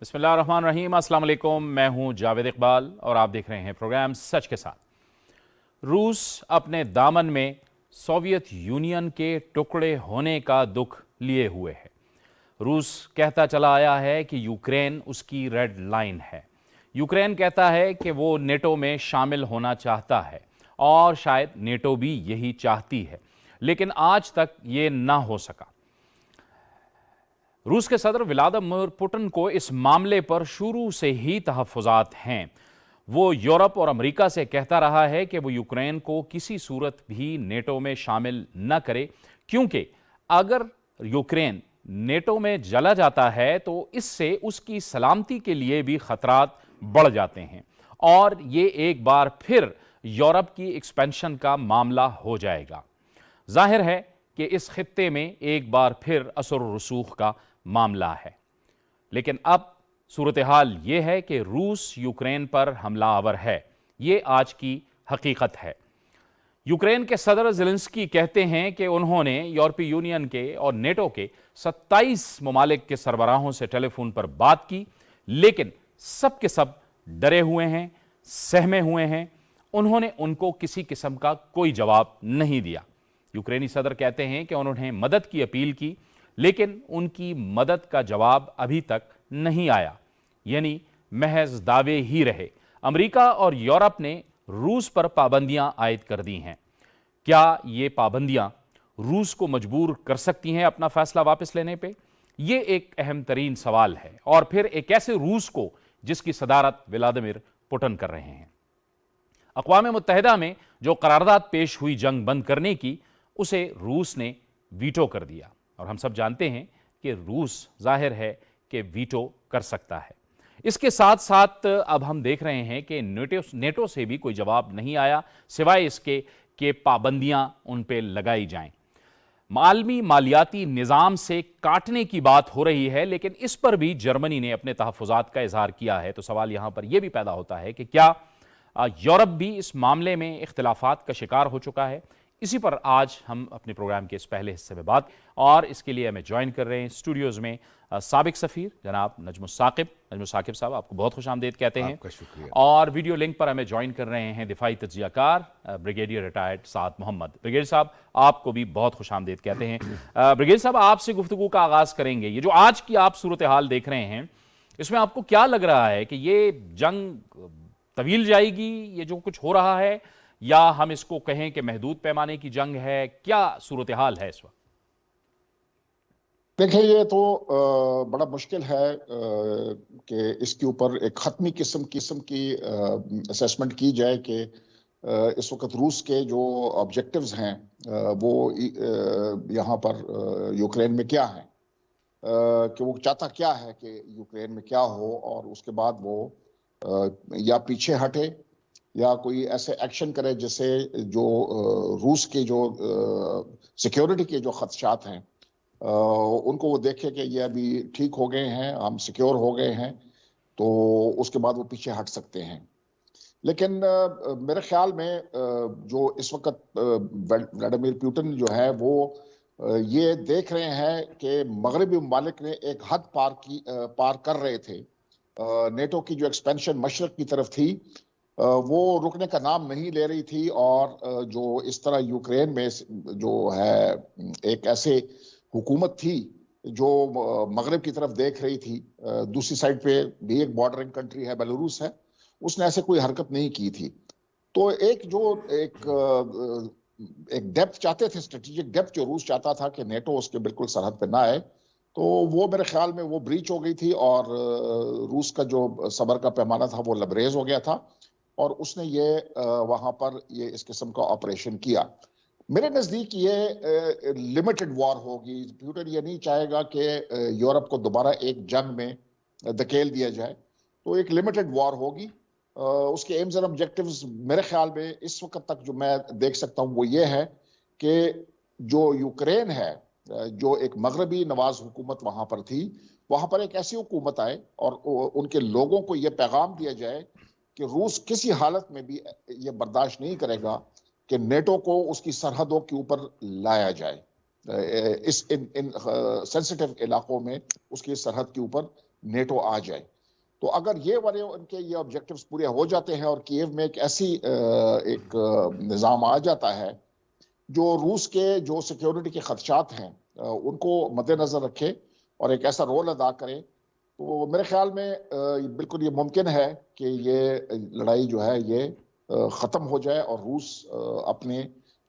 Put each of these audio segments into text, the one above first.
بسم اللہ الرحمن الرحیم۔ السلام علیکم، میں ہوں جاوید اقبال اور آپ دیکھ رہے ہیں پروگرام سچ کے ساتھ۔ روس اپنے دامن میں سوویت یونین کے ٹکڑے ہونے کا دکھ لیے ہوئے ہے۔ روس کہتا چلا آیا ہے کہ یوکرین اس کی ریڈ لائن ہے۔ یوکرین کہتا ہے کہ وہ نیٹو میں شامل ہونا چاہتا ہے اور شاید نیٹو بھی یہی چاہتی ہے، لیکن آج تک یہ نہ ہو سکا۔ روس کے صدر ولادیمیر پوٹن کو اس معاملے پر شروع سے ہی تحفظات ہیں۔ وہ یورپ اور امریکہ سے کہتا رہا ہے کہ وہ یوکرین کو کسی صورت بھی نیٹو میں شامل نہ کرے، کیونکہ اگر یوکرین نیٹو میں چلا جاتا ہے تو اس سے اس کی سلامتی کے لیے بھی خطرات بڑھ جاتے ہیں اور یہ ایک بار پھر یورپ کی ایکسپینشن کا معاملہ ہو جائے گا۔ ظاہر ہے کہ اس خطے میں ایک بار پھر اثر و رسوخ کا معاملہ ہے، لیکن اب صورتحال یہ ہے کہ روس یوکرین پر حملہ آور ہے۔ یہ آج کی حقیقت ہے۔ یوکرین کے صدر زیلنسکی کہتے ہیں کہ انہوں نے یورپی یونین کے اور نیٹو کے 27 ممالک کے سربراہوں سے ٹیلی فون پر بات کی، لیکن سب کے سب ڈرے ہوئے ہیں، سہمے ہوئے ہیں۔ انہوں نے ان کو کسی قسم کا کوئی جواب نہیں دیا۔ یوکرینی صدر کہتے ہیں کہ انہوں نے مدد کی اپیل کی، لیکن ان کی مدد کا جواب ابھی تک نہیں آیا، یعنی محض دعوے ہی رہے۔ امریکہ اور یورپ نے روس پر پابندیاں عائد کر دی ہیں۔ کیا یہ پابندیاں روس کو مجبور کر سکتی ہیں اپنا فیصلہ واپس لینے پہ؟ یہ ایک اہم ترین سوال ہے، اور پھر ایک ایسے روس کو جس کی صدارت ولادیمیر پوٹن کر رہے ہیں۔ اقوام متحدہ میں جو قرارداد پیش ہوئی جنگ بند کرنے کی، اسے روس نے ویٹو کر دیا، اور ہم سب جانتے ہیں کہ روس ظاہر ہے کہ ویٹو کر سکتا ہے۔ اس کے ساتھ ساتھ اب ہم دیکھ رہے ہیں کہ نیٹو سے بھی کوئی جواب نہیں آیا، سوائے اس کے کہ پابندیاں ان پہ لگائی جائیں۔ عالمی مالیاتی نظام سے کاٹنے کی بات ہو رہی ہے، لیکن اس پر بھی جرمنی نے اپنے تحفظات کا اظہار کیا ہے۔ تو سوال یہاں پر یہ بھی پیدا ہوتا ہے کہ کیا یورپ بھی اس معاملے میں اختلافات کا شکار ہو چکا ہے؟ اسی پر آج ہم اپنے پروگرام کے اس پہلے حصے میں بات، اور اس کے لیے ہمیں جوائن کر رہے ہیں اسٹوڈیوز میں سابق سفیر جناب نجم الثاقب صاحب، آپ کو بہت خوش آمدید کہتے ہیں۔ آپ کا شکریہ۔ اور ویڈیو لنک پر ہمیں جوائن کر رہے ہیں دفاعی تجزیہ کار بریگیڈیئر ریٹائرڈ سعد محمد۔ بریگیڈیئر صاحب، آپ کو بھی بہت خوش آمدید کہتے ہیں۔ بریگیڈیئر صاحب، آپ سے گفتگو کا آغاز کریں گے۔ یہ جو آج کی آپ صورتحال دیکھ رہے ہیں، اس میں آپ کو کیا لگ رہا ہے کہ یہ جنگ طویل جائے گی، یہ جو کچھ ہو رہا ہے، یا ہم اس کو کہیں کہ محدود پیمانے کی جنگ ہے؟ کیا صورتحال ہے اس وقت؟ دیکھیں، یہ تو بڑا مشکل ہے کہ اس کے اوپر ایک حتمی قسم کی اسیسمنٹ کی جائے کہ اس وقت روس کے جو آبجیکٹیوز ہیں وہ یہاں پر یوکرین میں کیا ہیں، کہ وہ چاہتا کیا ہے کہ یوکرین میں کیا ہو، اور اس کے بعد وہ یا پیچھے ہٹے یا کوئی ایسے ایکشن کرے جس سے جو روس کے جو سیکیورٹی کے جو خدشات ہیں ان کو وہ دیکھے کہ یہ ابھی ٹھیک ہو گئے ہیں، ہم سیکیور ہو گئے ہیں، تو اس کے بعد وہ پیچھے ہٹ سکتے ہیں۔ لیکن میرے خیال میں جو اس وقت ولادیمیر پوٹن جو ہے وہ یہ دیکھ رہے ہیں کہ مغربی ممالک نے ایک حد پار کر رہے تھے۔ نیٹو کی جو ایکسپینشن مشرق کی طرف تھی وہ رکنے کا نام نہیں لے رہی تھی، اور جو اس طرح یوکرین میں جو ہے ایک ایسے حکومت تھی جو مغرب کی طرف دیکھ رہی تھی، دوسری سائڈ پہ بھی ایک بارڈرنگ کنٹری ہے، بیلاروس ہے، اس نے ایسے کوئی حرکت نہیں کی تھی۔ تو ایک ڈیپتھ چاہتے تھے، اسٹریٹجک ڈیپتھ جو روس چاہتا تھا کہ نیٹو اس کے بالکل سرحد پہ نہ آئے، تو وہ میرے خیال میں وہ بریچ ہو گئی تھی، اور روس کا جو صبر کا پیمانہ تھا وہ لبریز ہو گیا تھا، اور اس نے یہ وہاں پر یہ اس قسم کا آپریشن کیا۔ میرے نزدیک یہ لمیٹڈ وار ہوگی۔ پوٹن یہ نہیں چاہے گا کہ یورپ کو دوبارہ ایک جنگ میں دھکیل دیا جائے، تو ایک لمیٹڈ وار ہوگی۔ اس کے ایمز اینڈ آبجیکٹیوز میرے خیال میں اس وقت تک جو میں دیکھ سکتا ہوں وہ یہ ہے کہ جو یوکرین ہے، جو ایک مغربی نواز حکومت وہاں پر تھی، وہاں پر ایک ایسی حکومت آئے اور ان کے لوگوں کو یہ پیغام دیا جائے کہ روس کسی حالت میں بھی یہ برداشت نہیں کرے گا کہ نیٹو کو اس کی سرحدوں کے اوپر لایا جائے، ان سینسٹیو علاقوں میں اس کی سرحد کے اوپر نیٹو آ جائے. تو اگر یہ والے ان کے یہ آبجیکٹیوز پورے ہو جاتے ہیں اور کیو میں ایک ایسی ایک نظام آ جاتا ہے جو روس کے جو سیکیورٹی کے خدشات ہیں ان کو مد نظر رکھے اور ایک ایسا رول ادا کرے، تو میرے خیال میں بالکل یہ ممکن ہے کہ یہ لڑائی جو ہے یہ ختم ہو جائے اور روس اپنے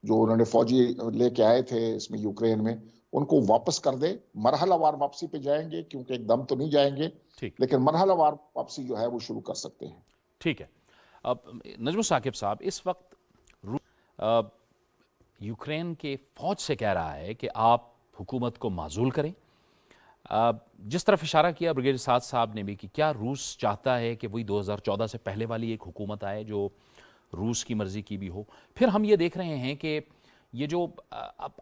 جو انہوں نے فوجی لے کے آئے تھے اس میں یوکرین میں ان کو واپس کر دے. مرحلہ وار واپسی پہ جائیں گے کیونکہ ایک دم تو نہیں جائیں گے، ٹھیک لیکن مرحلہ وار واپسی جو ہے وہ شروع کر سکتے ہیں. ٹھیک ہے. اب نجم ثاقب صاحب، اس وقت یوکرین کے فوج سے کہہ رہا ہے کہ آپ حکومت کو معزول کریں. جس طرف اشارہ کیا بریگیڈیئر سعد صاحب نے بھی کہ کیا روس چاہتا ہے کہ وہی 2014 سے پہلے والی ایک حکومت آئے جو روس کی مرضی کی بھی ہو. پھر ہم یہ دیکھ رہے ہیں کہ یہ جو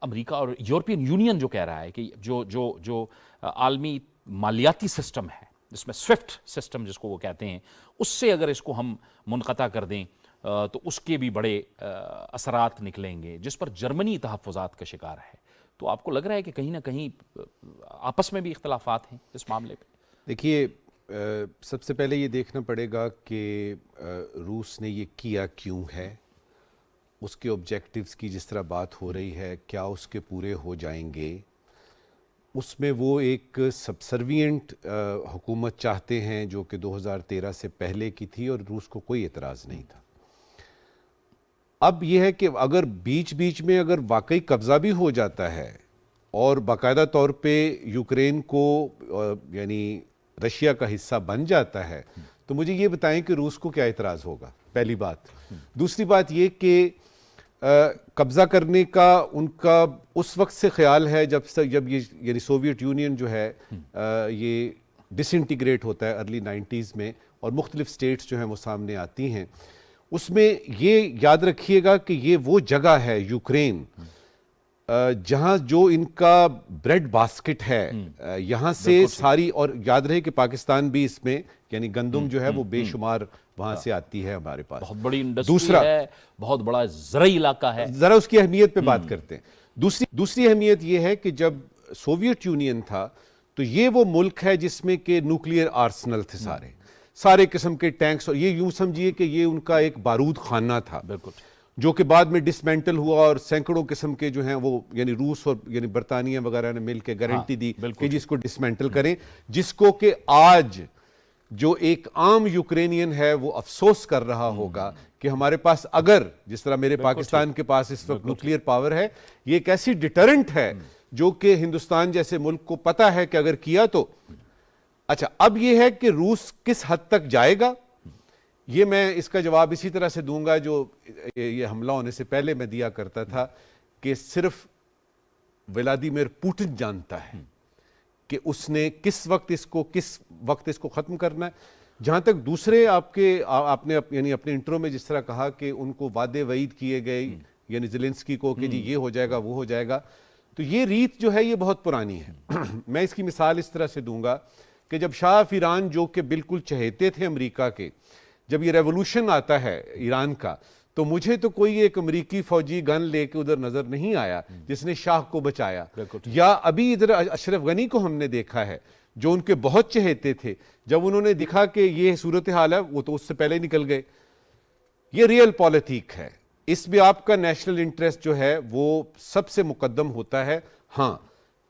امریکہ اور یورپین یونین جو کہہ رہا ہے کہ جو عالمی مالیاتی سسٹم ہے جس میں سوئفٹ سسٹم جس کو وہ کہتے ہیں، اس سے اگر اس کو ہم منقطع کر دیں تو اس کے بھی بڑے اثرات نکلیں گے، جس پر جرمنی تحفظات کا شکار ہے. تو آپ کو لگ رہا ہے کہ کہیں نہ کہیں آپس میں بھی اختلافات ہیں اس معاملے پہ؟ دیکھیے، سب سے پہلے یہ دیکھنا پڑے گا کہ روس نے یہ کیا کیوں ہے، اس کے آبجیکٹیوز کی جس طرح بات ہو رہی ہے کیا اس کے پورے ہو جائیں گے. اس میں وہ ایک سبسروینٹ حکومت چاہتے ہیں جو کہ 2013 سے پہلے کی تھی اور روس کو کوئی اعتراض نہیں تھا. اب یہ ہے کہ اگر بیچ بیچ میں اگر واقعی قبضہ بھی ہو جاتا ہے اور باقاعدہ طور پہ یوکرین کو یعنی رشیا کا حصہ بن جاتا ہے تو مجھے یہ بتائیں کہ روس کو کیا اعتراض ہوگا، پہلی بات. دوسری بات یہ کہ قبضہ کرنے کا ان کا اس وقت سے خیال ہے جب یہ یعنی سوویت یونین جو ہے یہ ڈس انٹیگریٹ ہوتا ہے ارلی 90s میں اور مختلف سٹیٹس جو ہیں وہ سامنے آتی ہیں. اس میں یہ یاد رکھیے گا کہ یہ وہ جگہ ہے یوکرین جہاں جو ان کا بریڈ باسکٹ ہے، یہاں سے ساری، اور یاد رہے کہ پاکستان بھی اس میں یعنی گندم جو ہے وہ بے شمار وہاں سے آتی ہے ہمارے پاس. بہت بڑی انڈسٹری ہے، بہت بڑا زرعی علاقہ ہے. ذرا اس کی اہمیت پہ بات کرتے ہیں. دوسری اہمیت یہ ہے کہ جب سوویت یونین تھا تو یہ وہ ملک ہے جس میں کہ نیوکلیئر آرسنل تھے، سارے قسم کے ٹینکس، اور یہ یوں سمجھیے کہ یہ ان کا ایک بارود خانہ تھا جو کہ بعد میں ڈسمینٹل ہوا اور سینکڑوں قسم کے جو ہیں وہ یعنی روس اور یعنی برطانیہ وغیرہ نے مل کے گارنٹی دی کہ جس کو ڈسمینٹل کریں، جس کو کہ آج جو ایک عام یوکرینین ہے وہ افسوس کر رہا ہوگا کہ ہمارے پاس اگر جس طرح میرے پاکستان کے پاس اس وقت نیوکلیئر پاور ہے، یہ ایک ایسی ڈیٹرنٹ ہے جو کہ ہندوستان جیسے ملک کو پتا ہے کہ اگر کیا تو. اچھا، اب یہ ہے کہ روس کس حد تک جائے گا، یہ میں اس کا جواب اسی طرح سے دوں گا جو یہ حملہ ہونے سے پہلے میں دیا کرتا تھا کہ صرف ولادیمیر پوٹن جانتا ہے کہ اس نے کس وقت اس کو ختم کرنا ہے. جہاں تک دوسرے آپ نے یعنی اپنے انٹرو میں جس طرح کہا کہ ان کو وعدے وعید کیے گئے یعنی زیلنسکی کو کہ جی یہ ہو جائے گا وہ ہو جائے گا، تو یہ ریت جو ہے یہ بہت پرانی ہے. میں اس کی مثال اس طرح سے دوں گا کہ جب شاہ آف ایران جو کہ بالکل چہیتے تھے امریکہ کے، جب یہ ریولوشن آتا ہے ایران کا تو مجھے تو کوئی ایک امریکی فوجی گن لے کے ادھر نظر نہیں آیا جس نے شاہ کو بچایا. یا ابھی ادھر اشرف غنی کو ہم نے دیکھا ہے جو ان کے بہت چہیتے تھے، جب انہوں نے دیکھا کہ یہ صورتحال ہے وہ تو اس سے پہلے نکل گئے. یہ ریئل پالیٹک ہے، اس میں آپ کا نیشنل انٹرسٹ جو ہے وہ سب سے مقدم ہوتا ہے. ہاں،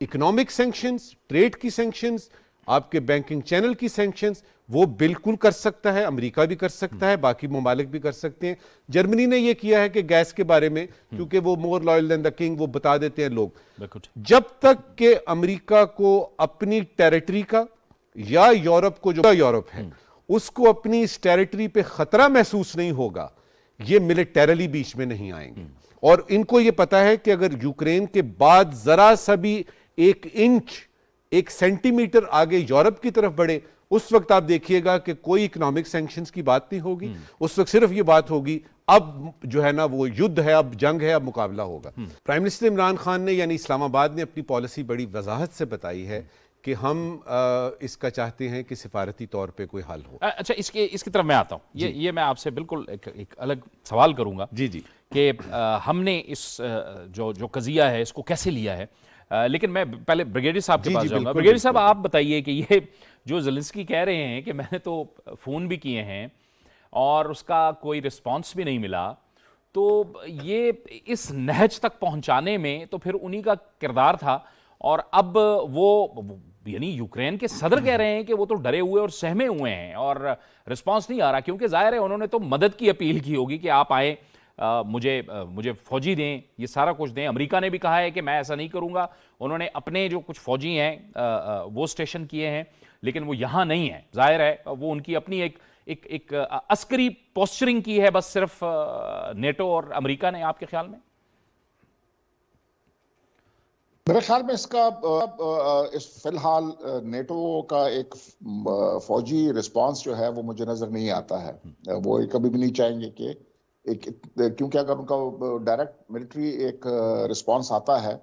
اکنامک سینکشنز، ٹریڈ کی سینکشنز، آپ کے بینکنگ چینل کی سینکشنز وہ بالکل کر سکتا ہے، امریکہ بھی کر سکتا ہے، باقی ممالک بھی کر سکتے ہیں. جرمنی نے یہ کیا ہے کہ گیس کے بارے میں، کیونکہ وہ مور لائل دین دا کنگ وہ بتا دیتے ہیں لوگ. جب تک کہ امریکہ کو اپنی ٹیریٹری کا یا یورپ کو جو یورپ ہے اس کو اپنی اس ٹیریٹری پہ خطرہ محسوس نہیں ہوگا، یہ ملیٹریلی بیچ میں نہیں آئیں گے. اور ان کو یہ پتا ہے کہ اگر یوکرین کے بعد ذرا سا بھی ایک انچ، ایک سینٹی میٹر آگے یورپ کی طرف بڑھے، اس وقت آپ دیکھیے گا کہ کوئی اکنامک سینکشنز کی بات نہیں ہوگی. اس وقت صرف یہ بات ہوگی اب جو ہے نا وہ یدھ ہے، اب جنگ ہے، اب مقابلہ ہوگا. پرائم منسٹر عمران خان نے یعنی اسلام آباد نے اپنی پالیسی بڑی وضاحت سے بتائی ہے کہ ہم اس کا چاہتے ہیں کہ سفارتی طور پہ کوئی حل ہو. اچھا، اس کی طرف میں آتا ہوں. یہ میں آپ سے بالکل ایک الگ سوال کروں گا جی کہ ہم نے اس جو قضیہ ہے اس کو کیسے لیا ہے. لیکن میں پہلے بریگیڈیئر صاحب کے جی پاس جی جاؤں گا. بالکل بریگیڈیئر صاحب بالکل. آپ بتائیے کہ یہ جو زیلنسکی کہہ رہے ہیں کہ میں نے تو فون بھی کیے ہیں اور اس کا کوئی رسپانس بھی نہیں ملا, تو یہ اس نہج تک پہنچانے میں تو پھر انہی کا کردار تھا, اور اب وہ یعنی یوکرین کے صدر کہہ رہے ہیں کہ وہ تو ڈرے ہوئے اور سہمے ہوئے ہیں اور رسپانس نہیں آ رہا, کیونکہ ظاہر ہے انہوں نے تو مدد کی اپیل کی ہوگی کہ آپ آئیں, مجھے فوجی دیں, یہ سارا کچھ دیں. امریکہ نے بھی کہا ہے کہ میں ایسا نہیں کروں گا, انہوں نے اپنے جو کچھ فوجی ہیں وہ اسٹیشن کیے ہیں, لیکن وہ یہاں نہیں ہیں. ظاہر ہے وہ ان کی اپنی ایک عسکری پوسچرنگ کی ہے بس صرف نیٹو اور امریکہ نے. آپ کے خیال میں؟ میرے خیال میں اس کا فی الحال نیٹو کا ایک فوجی رسپانس جو ہے وہ مجھے نظر نہیں آتا ہے. وہ کبھی بھی نہیں چاہیں گے کہ کیونکہ اگر ان کا ڈائریکٹ ملٹری ایک رسپانس آتا ہے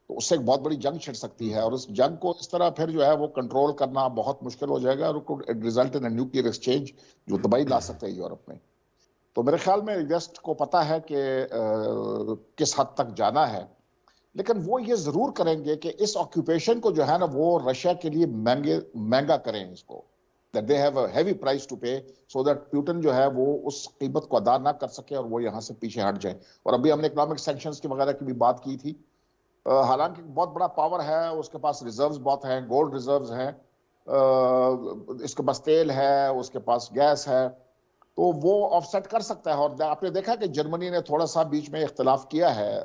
تو اس سے ایک بہت بڑی جنگ چھڑ سکتی ہے, اور اس جنگ کو اس طرح پھر جو ہے وہ کنٹرول کرنا بہت مشکل ہو جائے گا, اور ریزلٹ ان نیوکلیئر ایکسچینج جو تباہی لا سکتے ہیں یورپ میں. تو میرے خیال میں ویسٹ کو پتا ہے کہ کس حد تک جانا ہے, لیکن وہ یہ ضرور کریں گے کہ اس آکیوپیشن کو جو ہے نا وہ رشیا کے لیے مہنگا کریں اس کو, that they have a heavy price to pay so that Putin جو ہے وہ اس قیمت کو ادا نہ کر سکے اور وہ یہاں سے پیچھے ہٹ جائے. اور ابھی ہم نے اکنامک سینکشنز کی وغیرہ کی بھی بات کی تھی, حالانکہ بہت بڑا پاور ہے, اس کے پاس ریزروز بہت ہیں, گولڈ ریزروز ہیں, اس کے پاس تیل ہے, اس کے پاس گیس ہے, تو وہ آف سیٹ کر سکتا ہے. اور آپ نے دیکھا کہ جرمنی نے تھوڑا سا بیچ میں اختلاف کیا ہے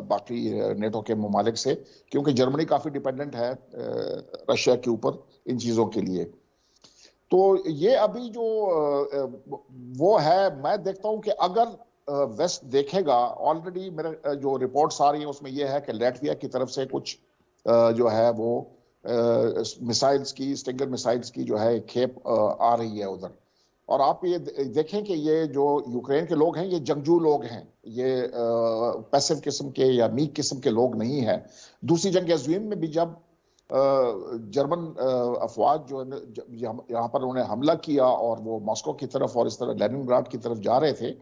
باقی نیٹو کے ممالک سے, کیونکہ جرمنی کافی ڈیپینڈنٹ ہے رشیا کے اوپر ان چیزوں کے لیے. تو یہ ابھی جو وہ ہے, میں دیکھتا ہوں کہ اگر ویسٹ دیکھے گا, آلریڈی میرے جو رپورٹس آ رہی ہیں اس میں یہ ہے کہ لیٹویا کی طرف سے کچھ جو ہے وہ میسائلز کی, سٹنگر میسائلز کی جو ہے کھیپ آ رہی ہے ادھر. اور آپ یہ دیکھیں کہ یہ جو یوکرین کے لوگ ہیں یہ جنگجو لوگ ہیں, یہ پیسو قسم کے یا میک قسم کے لوگ نہیں ہیں. دوسری جنگ عظیم میں بھی جب جرمن افواج جو یہاں پر انہوں نے حملہ کیا اور وہ ماسکو کی طرف اور اس طرح لیننگراڈ کی طرف جا رہے تھے,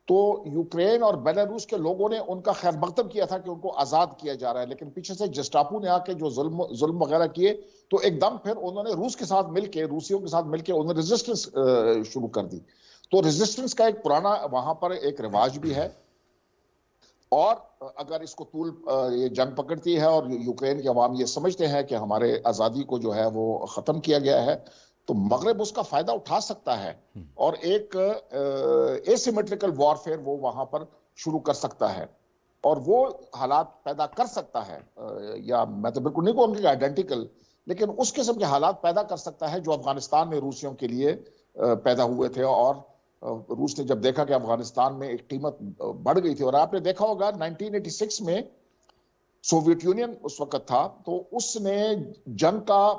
تو یوکرین اور بیلاروس کے لوگوں نے ان کا خیر مقدم کیا تھا کہ ان کو آزاد کیا جا رہا ہے, لیکن پیچھے سے جسٹاپو نے آ کے جو ظلم وغیرہ کیے تو ایک دم پھر انہوں نے روس کے ساتھ مل کے, روسیوں کے ساتھ مل کے انہوں نے ریزسٹنس شروع کر دی. تو ریزسٹنس کا ایک پرانا وہاں پر ایک رواج بھی ہے, اور اگر اس کو طول یہ جنگ پکڑتی ہے اور یوکرین کے عوام یہ سمجھتے ہیں کہ ہمارے آزادی کو جو ہے وہ ختم کیا گیا ہے, تو مغرب اس کا فائدہ اٹھا سکتا ہے اور ایک ایسیمیٹریکل وارفیئر وہ وہاں پر شروع کر سکتا ہے, اور وہ حالات پیدا کر سکتا ہے, یا میں تو بالکل نہیں کہوں گا کہ آئیڈینٹیکل, لیکن اس قسم کے حالات پیدا کر سکتا ہے جو افغانستان میں روسیوں کے لیے پیدا ہوئے تھے. اور روس نے جب دیکھا کہ افغانستان میں ایک قیمت بڑھ گئی تھی, اور آپ نے دیکھا ہوگا 1986 میں سوویت یونین اس وقت تھا, تو اس نے جنگ کا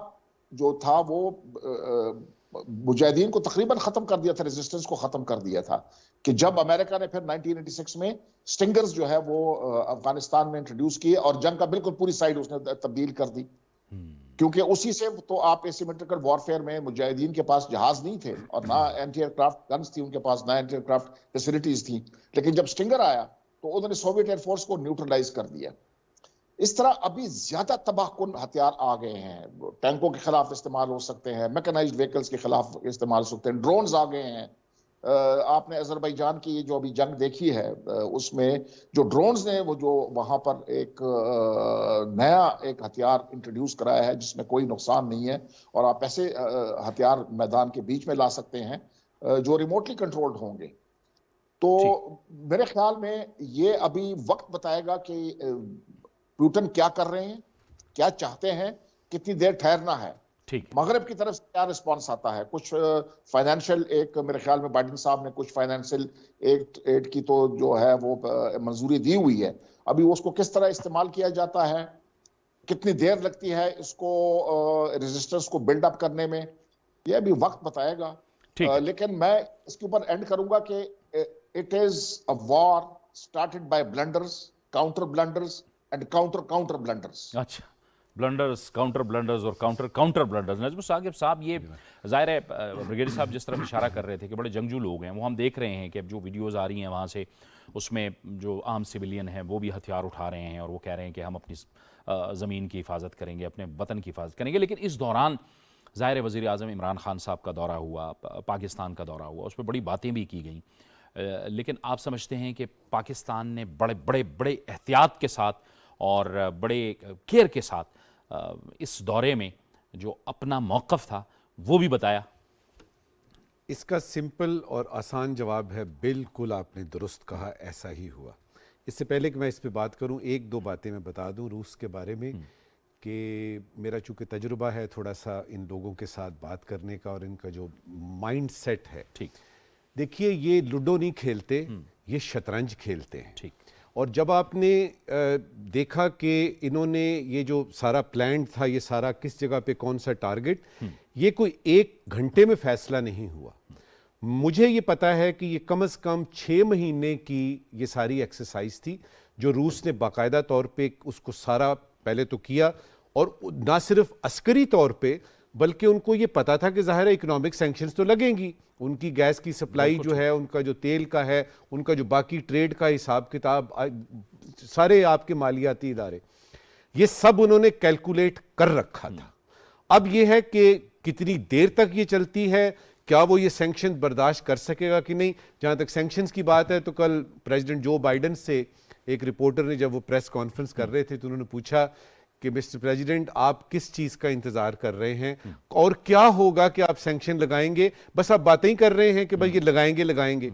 جو تھا وہ مجاہدین کو تقریباً ختم کر دیا تھا, ریزسٹنس کو ختم کر دیا تھا, کہ جب امریکہ نے پھر 1986 میں سٹنگرز جو ہے وہ افغانستان میں انٹروڈیوس کیے اور جنگ کا بالکل پوری سائڈ اس نے تبدیل کر دی. کیونکہ اسی سے تو آپ ایسیمیٹریکل وارفیئر میں مجاہدین کے پاس جہاز نہیں تھے اور نہ اینٹی ایئر کرافٹ گنز تھی ان کے پاس, نہ اینٹی ایئر کرافٹ فیسلٹیز تھیں, لیکن جب سٹنگر آیا تو انہوں نے سوویت ایئر فورس کو نیوٹرلائز کر دیا. اس طرح ابھی زیادہ تباہ کن ہتھیار آ گئے ہیں, ٹینکوں کے خلاف استعمال ہو سکتے ہیں, میکنائزڈ وہیکلز کے خلاف استعمال ہو سکتے ہیں, ڈرونز آ گئے ہیں. آپ نے آذربائیجان کی جو ابھی جنگ دیکھی ہے اس میں جو ڈرونز نے وہ جو وہاں پر ایک نیا ایک ہتھیار انٹروڈیوس کرایا ہے جس میں کوئی نقصان نہیں ہے, اور آپ ایسے ہتھیار میدان کے بیچ میں لا سکتے ہیں جو ریموٹلی کنٹرولڈ ہوں گے. تو میرے خیال میں یہ ابھی وقت بتائے گا کہ پیوٹن کیا کر رہے ہیں, کیا چاہتے ہیں, کتنی دیر ٹھہرنا ہے, مغرب کی طرف سے کیا رسپانس آتا ہے. کچھ فائنینشیل ایک میرے خیال میں بائیڈن صاحب نے کچھ فائنینشیل ایڈ کی تو جو ہے وہ منظوری دی ہوئی ہے, ابھی اس کو کس طرح استعمال کیا جاتا ہے, کتنی دیر لگتی ہے اس کو ریزسٹنس کو بلڈ اپ کرنے میں, یہ ابھی وقت بتائے گا. لیکن میں اس کے اوپر اینڈ کروں گا کہ it is a war started by blunders, counter blunders and counter blunders. اچھا بلنڈرز، کاؤنٹر بلنڈرز اور کاؤنٹر بلنڈرز. نجم ثاقب صاحب، یہ ظاہر ہے بریگیڈیئر صاحب جس طرح اشارہ کر رہے تھے کہ بڑے جنگجو لوگ ہیں، وہ ہم دیکھ رہے ہیں کہ اب جو ویڈیوز آ رہی ہیں وہاں سے، اس میں جو عام سویلین ہیں وہ بھی ہتھیار اٹھا رہے ہیں اور وہ کہہ رہے ہیں کہ ہم اپنی زمین کی حفاظت کریں گے، اپنے وطن کی حفاظت کریں گے. لیکن اس دوران ظاہر وزیر اعظم عمران خان صاحب کا دورہ ہوا، پاکستان کا دورہ ہوا، اس میں بڑی باتیں بھی کی گئیں. لیکن آپ سمجھتے ہیں کہ پاکستان نے بڑے احتیاط کے ساتھ اور بڑے کیئر کے ساتھ اس دورے میں جو اپنا موقف تھا وہ بھی بتایا؟ اس کا سمپل اور آسان جواب ہے بالکل آپ نے درست کہا، ایسا ہی ہوا. اس سے پہلے کہ میں اس پہ بات کروں، ایک دو باتیں میں بتا دوں روس کے بارے میں، کہ میرا چونکہ تجربہ ہے تھوڑا سا ان لوگوں کے ساتھ بات کرنے کا اور ان کا جو مائنڈ سیٹ ہے. ٹھیک. دیکھیے، یہ لوڈو نہیں کھیلتے، یہ شطرنج کھیلتے ہیں. ٹھیک. اور جب آپ نے دیکھا کہ انہوں نے یہ جو سارا پلان تھا، یہ سارا کس جگہ پہ کون سا ٹارگٹ، یہ کوئی 1 گھنٹے میں فیصلہ نہیں ہوا. مجھے یہ پتا ہے کہ یہ کم از کم 6 مہینے کی یہ ساری ایکسرسائز تھی جو روس نے باقاعدہ طور پہ اس کو سارا پہلے تو کیا، اور نہ صرف عسکری طور پہ بلکہ ان کو یہ پتا تھا کہ ظاہر اکنامک سینکشنز تو لگیں گی. ان کی گیس کی سپلائی جو ہے، ان کا جو تیل کا ہے، ان کا جو باقی ٹریڈ کا حساب کتاب، سارے آپ کے مالیاتی ادارے، یہ سب انہوں نے کیلکولیٹ کر رکھا تھا. اب یہ ہے کہ کتنی دیر تک یہ چلتی ہے، کیا وہ یہ سینکشن برداشت کر سکے گا کہ نہیں. جہاں تک سینکشنز کی بات ہے تو کل پریزیڈنٹ جو بائیڈن سے ایک رپورٹر نے جب وہ پریس کانفرنس کر رہے تھے تو انہوں نے پوچھا کہ مسٹر پریزیڈنٹ، آپ کس چیز کا انتظار کر رہے ہیں اور کیا ہوگا کہ آپ سینکشن لگائیں گے؟ بس آپ باتیں ہی کر رہے ہیں کہ بھائی یہ لگائیں گے.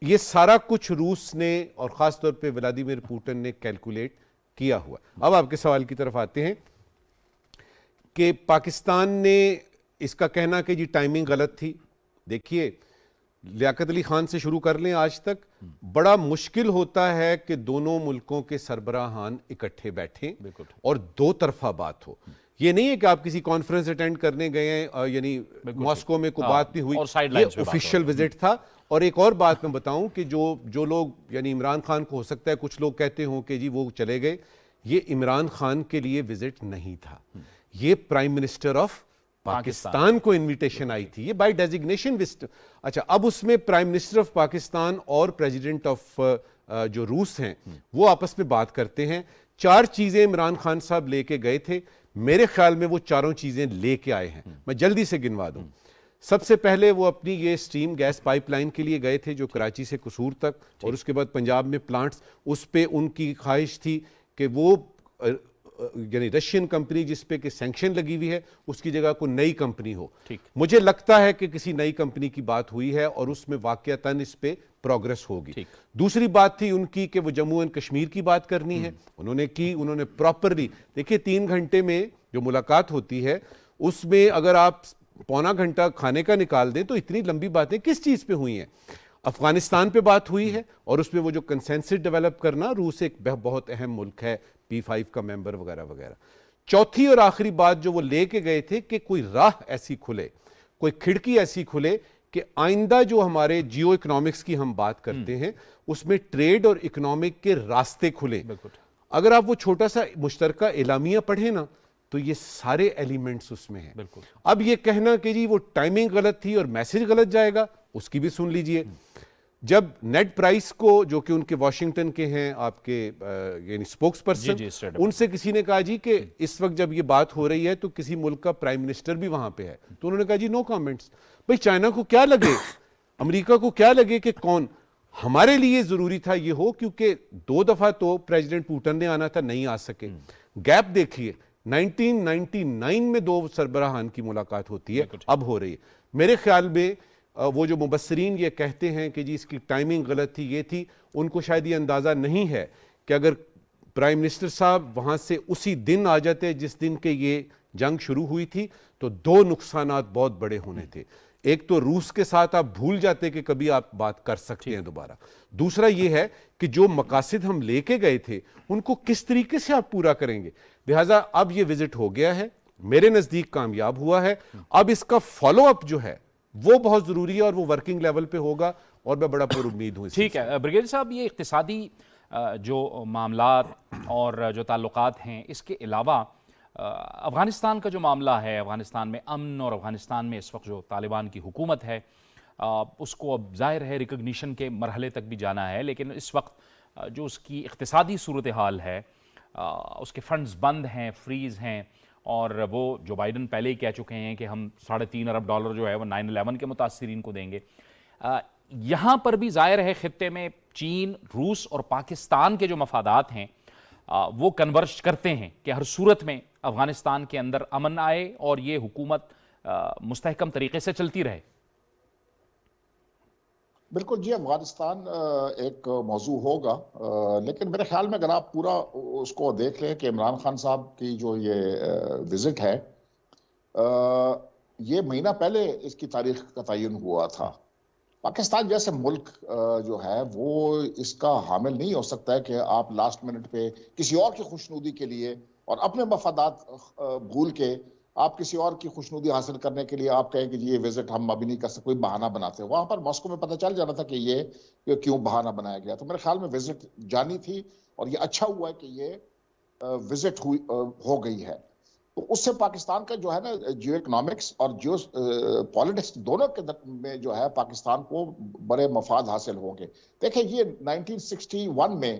یہ سارا کچھ روس نے اور خاص طور پہ ولادیمیر پوٹن نے کیلکولیٹ کیا ہوا. اب آپ کے سوال کی طرف آتے ہیں کہ پاکستان نے اس کا کہنا کہ جی ٹائمنگ غلط تھی. دیکھیے، لیاقت علی خان سے شروع کر لیں، آج تک بڑا مشکل ہوتا ہے کہ دونوں ملکوں کے سربراہان اکٹھے بیٹھیں اور 2 طرفہ بات ہو. یہ نہیں ہے کہ آپ کسی کانفرنس اٹینڈ کرنے گئے ہیں، یعنی ماسکو میں کوئی بات نہیں ہوئی، یہ آفیشیل وزٹ تھا. اور ایک اور بات میں بتاؤں کہ جو لوگ یعنی عمران خان کو ہو سکتا ہے کچھ لوگ کہتے ہوں کہ جی وہ چلے گئے، یہ عمران خان کے لیے وزٹ نہیں تھا، یہ پرائم منسٹر آف پاکستان کو انویٹیشن آئی تھی، یہ بائی ڈیزگنیشن وزٹ. اچھا، اب اس میں پرائم منسٹر آف پاکستان اور پریزیڈنٹ آف جو روس ہیں وہ آپس میں بات کرتے ہیں. 4 چیزیں عمران خان صاحب لے کے گئے تھے، میرے خیال میں وہ 4 چیزیں لے کے آئے ہیں. میں جلدی سے گنوا دوں. سب سے پہلے وہ اپنی یہ اسٹیم گیس پائپ لائن کے لیے گئے تھے جو کراچی سے قصور تک، اور اس کے بعد پنجاب میں پلانٹس، اس پہ ان کی خواہش تھی کہ وہ یعنی رشین کمپنی جس پہ کہ سینکشن لگی ہوئی ہے اس کی جگہ کوئی نئی کمپنی ہو. مجھے لگتا ہے کہ کسی نئی کمپنی کی بات ہوئی ہے اور اس میں واقعتاً اس پہ پروگرس ہوگی. دوسری بات تھی ان کی کہ وہ جموں اینڈ کشمیر کی بات کرنی ہے. انہوں نے پراپرلی، دیکھیے 3 گھنٹے میں جو ملاقات ہوتی ہے اس میں اگر آپ پونا گھنٹہ کھانے کا نکال دیں تو اتنی لمبی باتیں کس چیز پہ ہوئی ہیں. افغانستان پہ بات ہوئی ہے اور اس میں وہ جو کنسنسس ڈیولپ کرنا، روس ایک بہت اہم ملک ہے، P5 کا ممبر وغیرہ وغیرہ. چوتھی اور آخری بات جو وہ لے کے گئے تھے کہ کوئی راہ ایسی کھلے، کوئی کھڑکی ایسی کھلے کہ آئندہ جو ہمارے جیو اکنامکس کی ہم بات کرتے ہیں اس میں ٹریڈ اور اکنامک کے راستے کھلے. اگر آپ وہ چھوٹا سا مشترکہ اعلامیہ پڑھیں نا تو یہ سارے ایلیمنٹس اس میں ہیں. اب یہ کہنا کہ جی وہ ٹائمنگ غلط تھی اور میسج غلط جائے گا، اس کی بھی سن لیجئے. جب نیٹ پرائس کو، جو کہ ان کے واشنگٹن کے ہیں آپ کے یعنی سپوکس پرسن، ان سے کسی نے کہا جی کہ اس وقت جب یہ بات ہو رہی ہے تو کسی ملک کا پرائم منسٹر بھی وہاں پہ ہے، تو انہوں نے کہا جی نو کامنٹس. بھئی چائنا کو کیا لگے، امریکہ کو کیا لگے کہ کون، ہمارے لیے ضروری تھا یہ ہو، کیونکہ 2 دفعہ تو پریزیڈنٹ پوٹن نے آنا تھا، نہیں آ سکے. گیپ دیکھیے، 1999 میں 2 سربراہان کی ملاقات ہوتی ہے، اب ہو رہی ہے. میرے خیال میں وہ جو مبصرین یہ کہتے ہیں کہ جی اس کی ٹائمنگ غلط تھی، یہ تھی، ان کو شاید یہ اندازہ نہیں ہے کہ اگر پرائم منسٹر صاحب وہاں سے اسی دن آ جاتے جس دن کہ یہ جنگ شروع ہوئی تھی تو 2 نقصانات بہت بڑے ہونے تھے. ایک تو روس کے ساتھ آپ بھول جاتے کہ کبھی آپ بات کر سکتے ہیں دوبارہ. دوسرا یہ ہے کہ جو مقاصد ہم لے کے گئے تھے ان کو کس طریقے سے آپ پورا کریں گے. لہٰذا اب یہ وزٹ ہو گیا ہے، میرے نزدیک کامیاب ہوا ہے. اب اس کا فالو اپ جو ہے وہ بہت ضروری ہے اور وہ ورکنگ لیول پہ ہوگا اور میں بڑا پر امید ہوں. ٹھیک ہے بریگیڈیئر صاحب، یہ اقتصادی جو معاملات اور جو تعلقات ہیں اس کے علاوہ افغانستان کا جو معاملہ ہے، افغانستان میں امن اور افغانستان میں اس وقت جو طالبان کی حکومت ہے اس کو اب ظاہر ہے ریکگنیشن کے مرحلے تک بھی جانا ہے، لیکن اس وقت جو اس کی اقتصادی صورتحال ہے، اس کے فنڈز بند ہیں، فریز ہیں، اور وہ جو بائیڈن پہلے ہی کہہ چکے ہیں کہ ہم $3.5 ارب جو ہے وہ 9/11 کے متاثرین کو دیں گے۔ یہاں پر بھی ظاہر ہے خطے میں چین، روس اور پاکستان کے جو مفادات ہیں وہ کنورج کرتے ہیں کہ ہر صورت میں افغانستان کے اندر امن آئے اور یہ حکومت مستحکم طریقے سے چلتی رہے۔ بالکل جی، افغانستان ایک موضوع ہوگا، لیکن میرے خیال میں اگر آپ پورا اس کو دیکھ لیں کہ عمران خان صاحب کی جو یہ وزٹ ہے، یہ مہینہ پہلے اس کی تاریخ کا تعین ہوا تھا۔ پاکستان جیسے ملک جو ہے وہ اس کا حامل نہیں ہو سکتا ہے کہ آپ لاسٹ منٹ پہ کسی اور کی خوشنودی کے لیے اور اپنے مفادات بھول کے آپ کسی اور کی خوشنودی حاصل کرنے کے لیے آپ کہیں کہ یہ وزٹ ہم ابھی نہیں کر سکتے، کوئی بہانہ بناتے ہیں۔ وہاں پر ماسکو میں پتہ چل جانا تھا کہ یہ کیوں بہانہ بنایا گیا۔ تو میرے خیال میں وزٹ جانی تھی، اور یہ اچھا ہوا ہے کہ یہ وزٹ ہو گئی ہے۔ تو اس سے پاکستان کا جو ہے نا جیو اکنامکس اور جیو پالیٹکس دونوں کے میں جو ہے پاکستان کو بڑے مفاد حاصل ہوں گے۔ دیکھیں یہ 1961 میں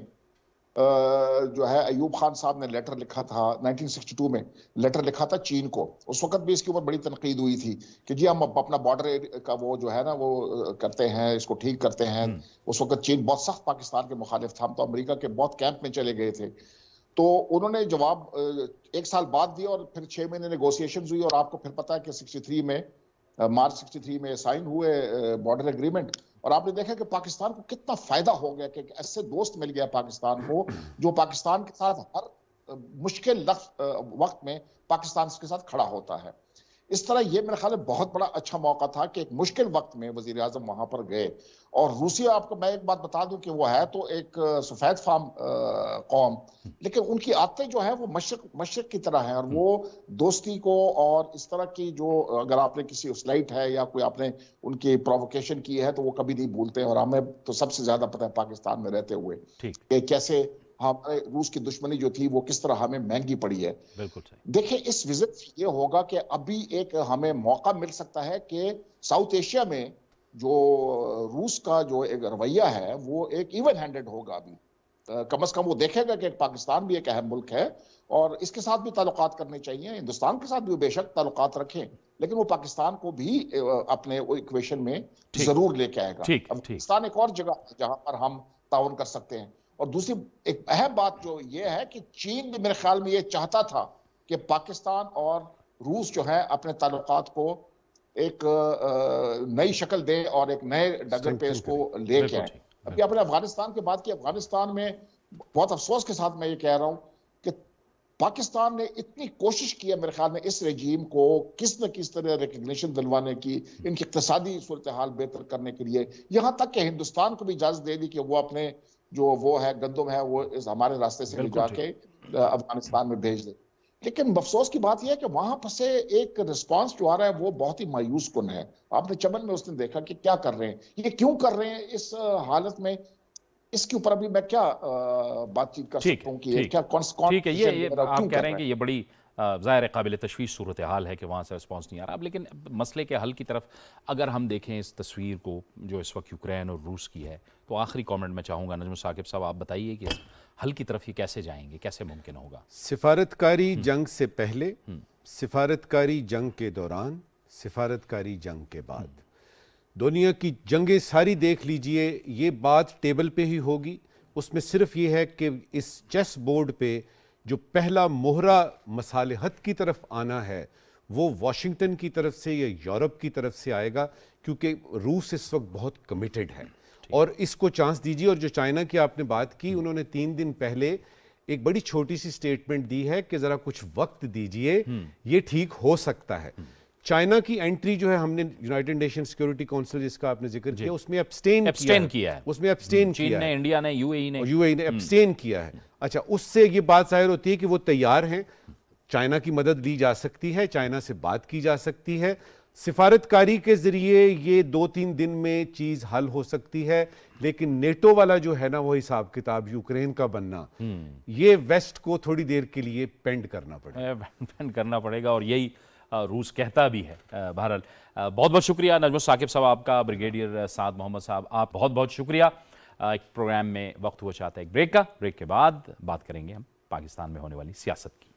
جو ہے ایوب خان صاحب نے لیٹر لکھا تھا، 1962 میں لیٹر لکھا تھا چین کو۔ اس وقت بھی اس کے اوپر بڑی تنقید ہوئی تھی کہ جی ہم اپنا بارڈر کا وہ جو ہے نا وہ کرتے ہیں، اس کو ٹھیک کرتے ہیں۔ اس وقت چین بہت سخت پاکستان کے مخالف تھا، ہم تو امریکہ کے بہت کیمپ میں چلے گئے تھے۔ تو انہوں نے جواب 1 سال بعد دیا، اور پھر 6 مہینے نیگوسیشنز ہوئی، اور آپ کو پھر پتا ہے کہ 63 میں مارچ 63 میں سائن ہوئے بارڈر ایگریمنٹ۔ اور آپ نے دیکھا کہ پاکستان کو کتنا فائدہ ہو گیا کہ ایسے دوست مل گیا پاکستان کو جو پاکستان کے ساتھ ہر مشکل وقت میں پاکستان کے ساتھ کھڑا ہوتا ہے۔ اس طرح یہ میرے خیال میں بہت بڑا اچھا موقع تھا کہ ایک مشکل وقت میں وزیر اعظم وہاں پر گئے۔ اور روسیا، آپ کو میں ایک بات بتا دوں کہ وہ ہے تو ایک سفید فام قوم، لیکن ان کی عادتیں جو ہیں وہ مشرق کی طرح ہیں، اور وہ دوستی کو اور اس طرح کی جو اگر آپ نے کسی سلائٹ ہے یا کوئی آپ نے ان کی پرووکیشن کی ہے تو وہ کبھی نہیں بھولتے۔ اور ہمیں تو سب سے زیادہ پتہ ہے پاکستان میں رہتے ہوئے کہ کیسے ہمارے روس کی دشمنی جو تھی وہ کس طرح ہمیں مہنگی پڑی ہے۔ بالکل صحیح۔ دیکھیں اس وزٹ سے یہ ہوگا کہ ابھی ایک ہمیں موقع مل سکتا ہے کہ ساؤتھ ایشیا میں جو روس کا جو ایک رویہ ہے وہ ایک ایون ہینڈڈ ہوگا۔ ابھی کم از کم وہ دیکھے گا کہ پاکستان بھی ایک اہم ملک ہے اور اس کے ساتھ بھی تعلقات کرنے چاہیے، ہندوستان کے ساتھ بھی بے شک تعلقات رکھیں، لیکن وہ پاکستان کو بھی اپنے ایکویشن میں ضرور لے کے آئے گا۔ افغانستان ایک اور جگہ ہے جہاں پر ہم تعاون کر سکتے ہیں۔ اور دوسری ایک اہم بات جو یہ ہے کہ چین بھی میرے خیال میں یہ چاہتا تھا کہ پاکستان اور روس جو ہے اپنے تعلقات کو ایک نئی شکل دے اور ایک نئے ڈگر پہ اس کو لے کے آئے۔ ابھی آپ نے افغانستان کی بات کی، افغانستان میں بہت افسوس کے ساتھ میں یہ کہہ رہا ہوں کہ پاکستان نے اتنی کوشش کی ہے میرے خیال میں اس رجیم کو کس نہ کس طرح ریکگنیشن دلوانے کی، ان کی اقتصادی صورتحال بہتر کرنے کے لیے، یہاں تک کہ ہندوستان کو بھی اجازت دے دی کہ وہ اپنے جو وہ ہے گندم ہے وہ ہمارے راستے سے جا کے افغانستان میں بھیج دے۔ لیکن افسوس کی بات یہ ہے کہ وہاں پر سے ایک رسپانس جو آ رہا ہے وہ بہت ہی مایوس کن ہے۔ آپ نے چمن میں اس نے دیکھا کہ کیا کر رہے ہیں، یہ کیوں کر رہے ہیں اس حالت میں، اس کے اوپر ابھی میں کیا بات چیت کر سکتا ہوں کہ کیا ٹھیک ہے۔ یہ آپ کہہ رہے ہیں کہ یہ بڑی ظاہر قابل تشویش صورتحال ہے کہ وہاں سے رسپانس نہیں آ رہا۔ اب لیکن مسئلے کے حل کی طرف اگر ہم دیکھیں اس تصویر کو جو اس وقت یوکرین اور روس کی ہے، تو آخری کامنٹ میں چاہوں گا نجم ثاقب صاحب آپ بتائیے کہ حل کی طرف یہ کیسے جائیں گے، کیسے ممکن ہوگا؟ سفارتکاری جنگ سے پہلے، سفارتکاری جنگ کے دوران، سفارتکاری جنگ کے بعد، دنیا کی جنگیں ساری دیکھ لیجئے، یہ بات ٹیبل پہ ہی ہوگی۔ اس میں صرف یہ ہے کہ اس چیس بورڈ پہ جو پہلا مہرہ مصالحت کی طرف آنا ہے وہ واشنگٹن کی طرف سے یا یورپ کی طرف سے آئے گا، کیونکہ روس اس وقت بہت کمیٹڈ ہے اور اس کو چانس دیجیے۔ اور جو چائنا کی آپ نے بات کی، انہوں نے 3 دن پہلے ایک بڑی چھوٹی سی سٹیٹمنٹ دی ہے کہ ذرا کچھ وقت دیجیے، یہ ٹھیک ہو سکتا ہے۔ چائنا کی انٹری جو ہے، ہم نے یونائیٹڈ نیشن سیکورٹی کونسل جس کا آپ نے ذکر کیا، اس میں ابسٹین کیا ہے، اس میں ابسٹین کیا ہے، چین نے، انڈیا نے، یو اے ای نے ابسٹین کیا ہے۔ اچھا، اس سے یہ بات ظاہر ہوتی ہے کہ وہ تیار ہیں، چائنا کی مدد لی جا سکتی ہے، چائنا سے بات کی جا سکتی ہے۔ سفارتکاری کے ذریعے یہ 2-3 دن میں چیز حل ہو سکتی ہے، لیکن نیٹو والا جو ہے نا وہ حساب کتاب یوکرین کا بننا، یہ ویسٹ کو تھوڑی دیر کے لیے پینڈ کرنا پڑے گا، اور یہی روس کہتا بھی ہے۔ بہرحال بہت بہت شکریہ نجم ثاقب صاحب آپ کا، بریگیڈیئر سعد محمد صاحب آپ بہت بہت شکریہ۔ ایک پروگرام میں وقت ہوا چاہتا ہے ایک بریک کا، بریک کے بعد بات کریں گے ہم پاکستان میں ہونے والی سیاست کی۔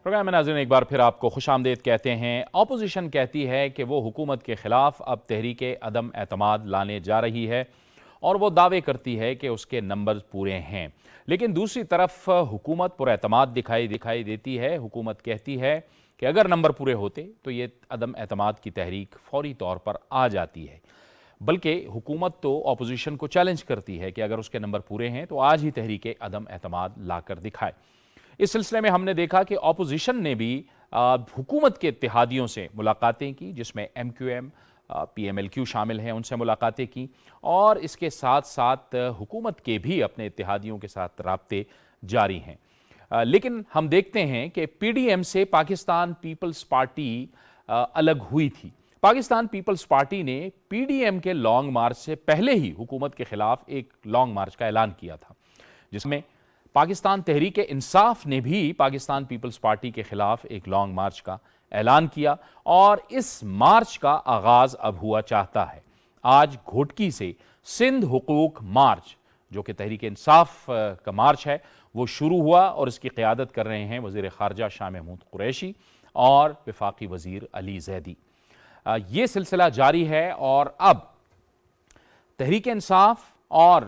پروگرام میں ناظرین ایک بار پھر آپ کو خوش آمدید کہتے ہیں۔ اپوزیشن کہتی ہے کہ وہ حکومت کے خلاف اب تحریک عدم اعتماد لانے جا رہی ہے اور وہ دعوے کرتی ہے کہ اس کے نمبرز پورے ہیں، لیکن دوسری طرف حکومت پر اعتماد دکھائی دیتی ہے۔ حکومت کہتی ہے کہ اگر نمبر پورے ہوتے تو یہ عدم اعتماد کی تحریک فوری طور پر آ جاتی ہے، بلکہ حکومت تو اپوزیشن کو چیلنج کرتی ہے کہ اگر اس کے نمبر پورے ہیں تو آج ہی تحریک عدم اعتماد لا کر دکھائے۔ اس سلسلے میں ہم نے دیکھا کہ اپوزیشن نے بھی حکومت کے اتحادیوں سے ملاقاتیں کی، جس میں M Q M, P M L Q شامل ہیں، ان سے ملاقاتیں کی، اور اس کے ساتھ ساتھ حکومت کے بھی اپنے اتحادیوں کے ساتھ رابطے جاری ہیں۔ لیکن ہم دیکھتے ہیں کہ پی ڈی ایم سے پاکستان پیپلز پارٹی الگ ہوئی تھی۔ پاکستان پیپلز پارٹی نے پی ڈی ایم کے لانگ مارچ سے پہلے ہی حکومت کے خلاف ایک لانگ مارچ کا اعلان کیا تھا، جس میں پاکستان تحریک انصاف نے بھی پاکستان پیپلز پارٹی کے خلاف ایک لانگ مارچ کا اعلان کیا، اور اس مارچ کا آغاز اب ہوا چاہتا ہے۔ آج گھوٹکی سے سندھ حقوق مارچ، جو کہ تحریک انصاف کا مارچ ہے، وہ شروع ہوا، اور اس کی قیادت کر رہے ہیں وزیر خارجہ شاہ محمود قریشی اور وفاقی وزیر علی زیدی۔ یہ سلسلہ جاری ہے، اور اب تحریک انصاف اور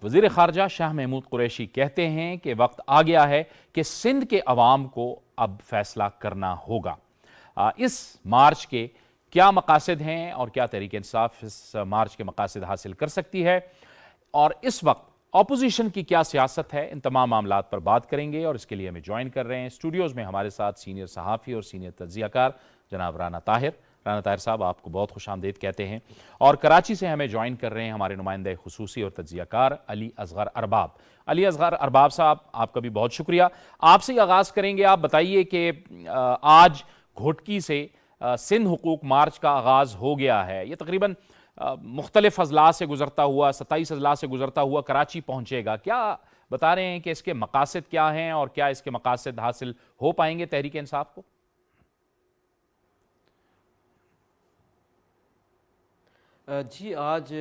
وزیر خارجہ شاہ محمود قریشی کہتے ہیں کہ وقت آ گیا ہے کہ سندھ کے عوام کو اب فیصلہ کرنا ہوگا۔ اس مارچ کے کیا مقاصد ہیں اور کیا تحریک انصاف اس مارچ کے مقاصد حاصل کر سکتی ہے، اور اس وقت اپوزیشن کی کیا سیاست ہے، ان تمام معاملات پر بات کریں گے، اور اس کے لیے ہمیں جوائن کر رہے ہیں اسٹوڈیوز میں ہمارے ساتھ سینئر صحافی اور سینئر تجزیہ کار جناب رانا طاہر۔ رانا طاہر صاحب آپ کو بہت خوش آمدید کہتے ہیں، اور کراچی سے ہمیں جوائن کر رہے ہیں ہمارے نمائندہ خصوصی اور تجزیہ کار علی اصغر ارباب۔ علی اصغر ارباب صاحب آپ کا بھی بہت شکریہ۔ آپ سے آغاز کریں گے، آپ بتائیے کہ آج گھوٹکی سے سندھ حقوق مارچ کا آغاز ہو گیا ہے، یہ تقریباً مختلف اضلاع سے گزرتا ہوا 27 اضلاع سے گزرتا ہوا کراچی پہنچے گا۔ کیا بتا رہے ہیں کہ اس کے مقاصد کیا ہیں، اور کیا اس کے مقاصد حاصل ہو پائیں گے تحریک انصاف کو؟ جی، آج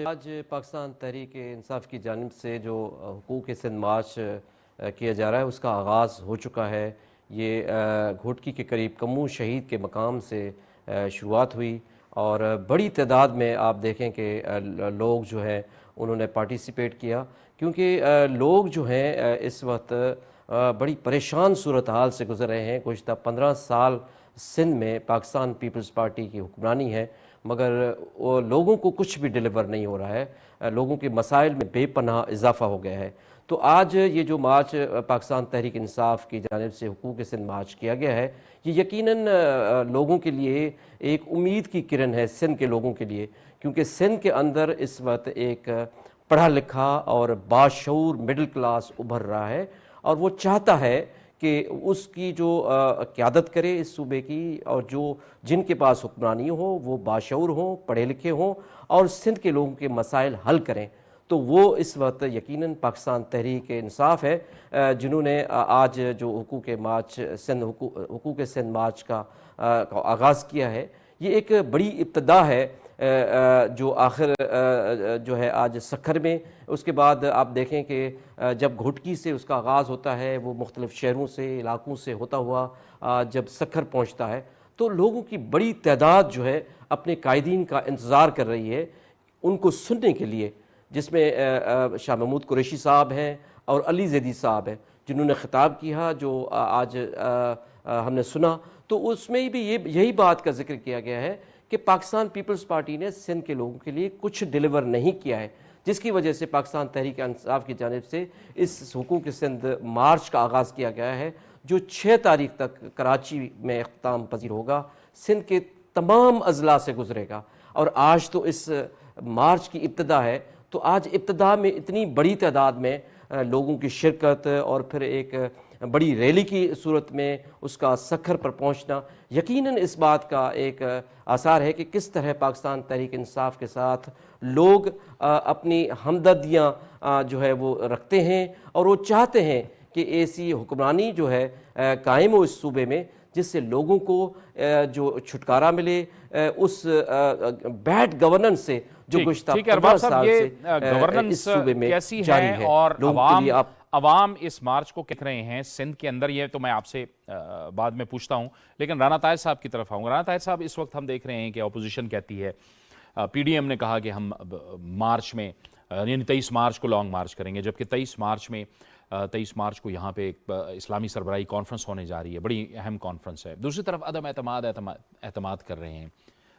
پاکستان تحریک انصاف کی جانب سے جو حقوق سندھ مارچ کیا جا رہا ہے، اس کا آغاز ہو چکا ہے۔ یہ گھوٹکی کے قریب کمو شہید کے مقام سے شروعات ہوئی، اور بڑی تعداد میں آپ دیکھیں کہ لوگ جو ہیں انہوں نے پارٹیسپیٹ کیا، کیونکہ لوگ جو ہیں اس وقت بڑی پریشان صورتحال سے گزر رہے ہیں۔ گزشتہ 15 سال سندھ میں پاکستان پیپلز پارٹی کی حکمرانی ہے، مگر وہ لوگوں کو کچھ بھی ڈیلیور نہیں ہو رہا ہے، لوگوں کے مسائل میں بے پناہ اضافہ ہو گیا ہے۔ تو آج یہ جو مارچ پاکستان تحریک انصاف کی جانب سے حقوق سندھ مارچ کیا گیا ہے، یہ یقیناً لوگوں کے لیے ایک امید کی کرن ہے، سندھ کے لوگوں کے لیے، کیونکہ سندھ کے اندر اس وقت ایک پڑھا لکھا اور باشعور مڈل کلاس ابھر رہا ہے، اور وہ چاہتا ہے کہ اس کی جو قیادت کرے اس صوبے کی، اور جن کے پاس حکمرانی ہو وہ باشعور ہوں، پڑھے لکھے ہوں، اور سندھ کے لوگوں کے مسائل حل کریں۔ تو وہ اس وقت یقیناً پاکستان تحریک انصاف ہے، جنہوں نے آج جو حقوق سندھ مارچ کا آغاز کیا ہے۔ یہ ایک بڑی ابتدا ہے جو آخر جو ہے آج سکھر میں، اس کے بعد آپ دیکھیں کہ جب گھوٹکی سے اس کا آغاز ہوتا ہے، وہ مختلف شہروں سے علاقوں سے ہوتا ہوا جب سکھر پہنچتا ہے، تو لوگوں کی بڑی تعداد جو ہے اپنے قائدین کا انتظار کر رہی ہے ان کو سننے کے لیے، جس میں شاہ محمود قریشی صاحب ہیں اور علی زیدی صاحب ہیں، جنہوں نے خطاب کیا جو آج ہم نے سنا۔ تو اس میں بھی یہی بات کا ذکر کیا گیا ہے کہ پاکستان پیپلز پارٹی نے سندھ کے لوگوں کے لیے کچھ ڈیلیور نہیں کیا ہے، جس کی وجہ سے پاکستان تحریک انصاف کی جانب سے اس حقوق سندھ مارچ کا آغاز کیا گیا ہے، جو 6 تاریخ تک کراچی میں اختتام پذیر ہوگا۔ سندھ کے تمام اضلاع سے گزرے گا. اور آج تو اس مارچ کی ابتدا ہے، تو آج ابتدا میں اتنی بڑی تعداد میں لوگوں کی شرکت اور پھر ایک بڑی ریلی کی صورت میں اس کا سکھر پر پہنچنا یقیناً اس بات کا ایک آثار ہے کہ کس طرح پاکستان تحریک انصاف کے ساتھ لوگ اپنی ہمدردیاں جو ہے وہ رکھتے ہیں، اور وہ چاہتے ہیں کہ ایسی حکمرانی جو ہے قائم ہو اس صوبے میں جس سے لوگوں کو جو چھٹکارا ملے اس بیڈ گورننس سے جو گزشتہ ٹھیک ہے 15 ارباب صاحب، سال یہ سے گورننس اس صوبے میں کیسی جاری ہے ہے. اور لوگوں کے لیے آپ عوام اس مارچ کو کہہ رہے ہیں سندھ کے اندر؟ یہ تو میں آپ سے بعد میں پوچھتا ہوں، لیکن رانا طاہر صاحب کی طرف آؤں. رانا طاہر صاحب، اس وقت ہم دیکھ رہے ہیں کہ اپوزیشن کہتی ہے، پی ڈی ایم نے کہا کہ ہم مارچ میں یعنی 23 مارچ کو لانگ مارچ کریں گے، جبکہ 23 مارچ کو یہاں پہ ایک اسلامی سربراہی کانفرنس ہونے جا رہی ہے، بڑی اہم کانفرنس ہے. دوسری طرف عدم اعتماد کر رہے ہیں.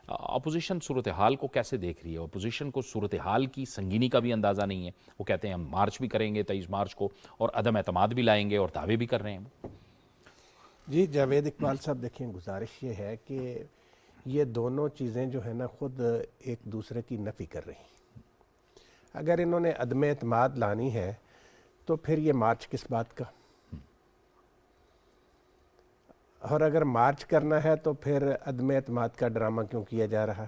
اپوزیشن صورتحال کو کیسے دیکھ رہی ہے؟ اپوزیشن کو صورتحال کی سنگینی کا بھی اندازہ نہیں ہے. وہ کہتے ہیں ہم مارچ بھی کریں گے 23 مارچ کو، اور عدم اعتماد بھی لائیں گے، اور دعوے بھی کر رہے ہیں. جی جاوید اقبال صاحب، دیکھیں گزارش یہ ہے کہ یہ دونوں چیزیں جو ہیں نا خود ایک دوسرے کی نفی کر رہی ہیں. اگر انہوں نے عدم اعتماد لانی ہے تو پھر یہ مارچ کس بات کا، اور اگر مارچ کرنا ہے تو پھر عدم اعتماد کا ڈرامہ کیوں کیا جا رہا؟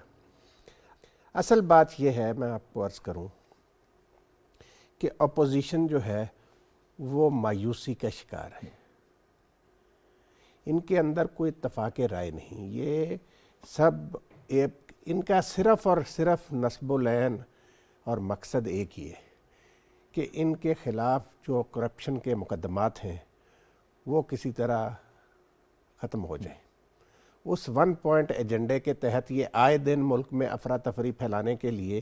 اصل بات یہ ہے، میں آپ کو عرض کروں کہ اپوزیشن جو ہے وہ مایوسی کا شکار ہے. ان کے اندر کوئی اتفاق رائے نہیں. یہ سب ان کا صرف اور صرف نصب العین اور مقصد ایک ہی ہے کہ ان کے خلاف جو کرپشن کے مقدمات ہیں وہ کسی طرح ختم ہو جائیں. اس 1 پوائنٹ ایجنڈے کے تحت یہ آئے دن ملک میں افراتفری پھیلانے کے لیے،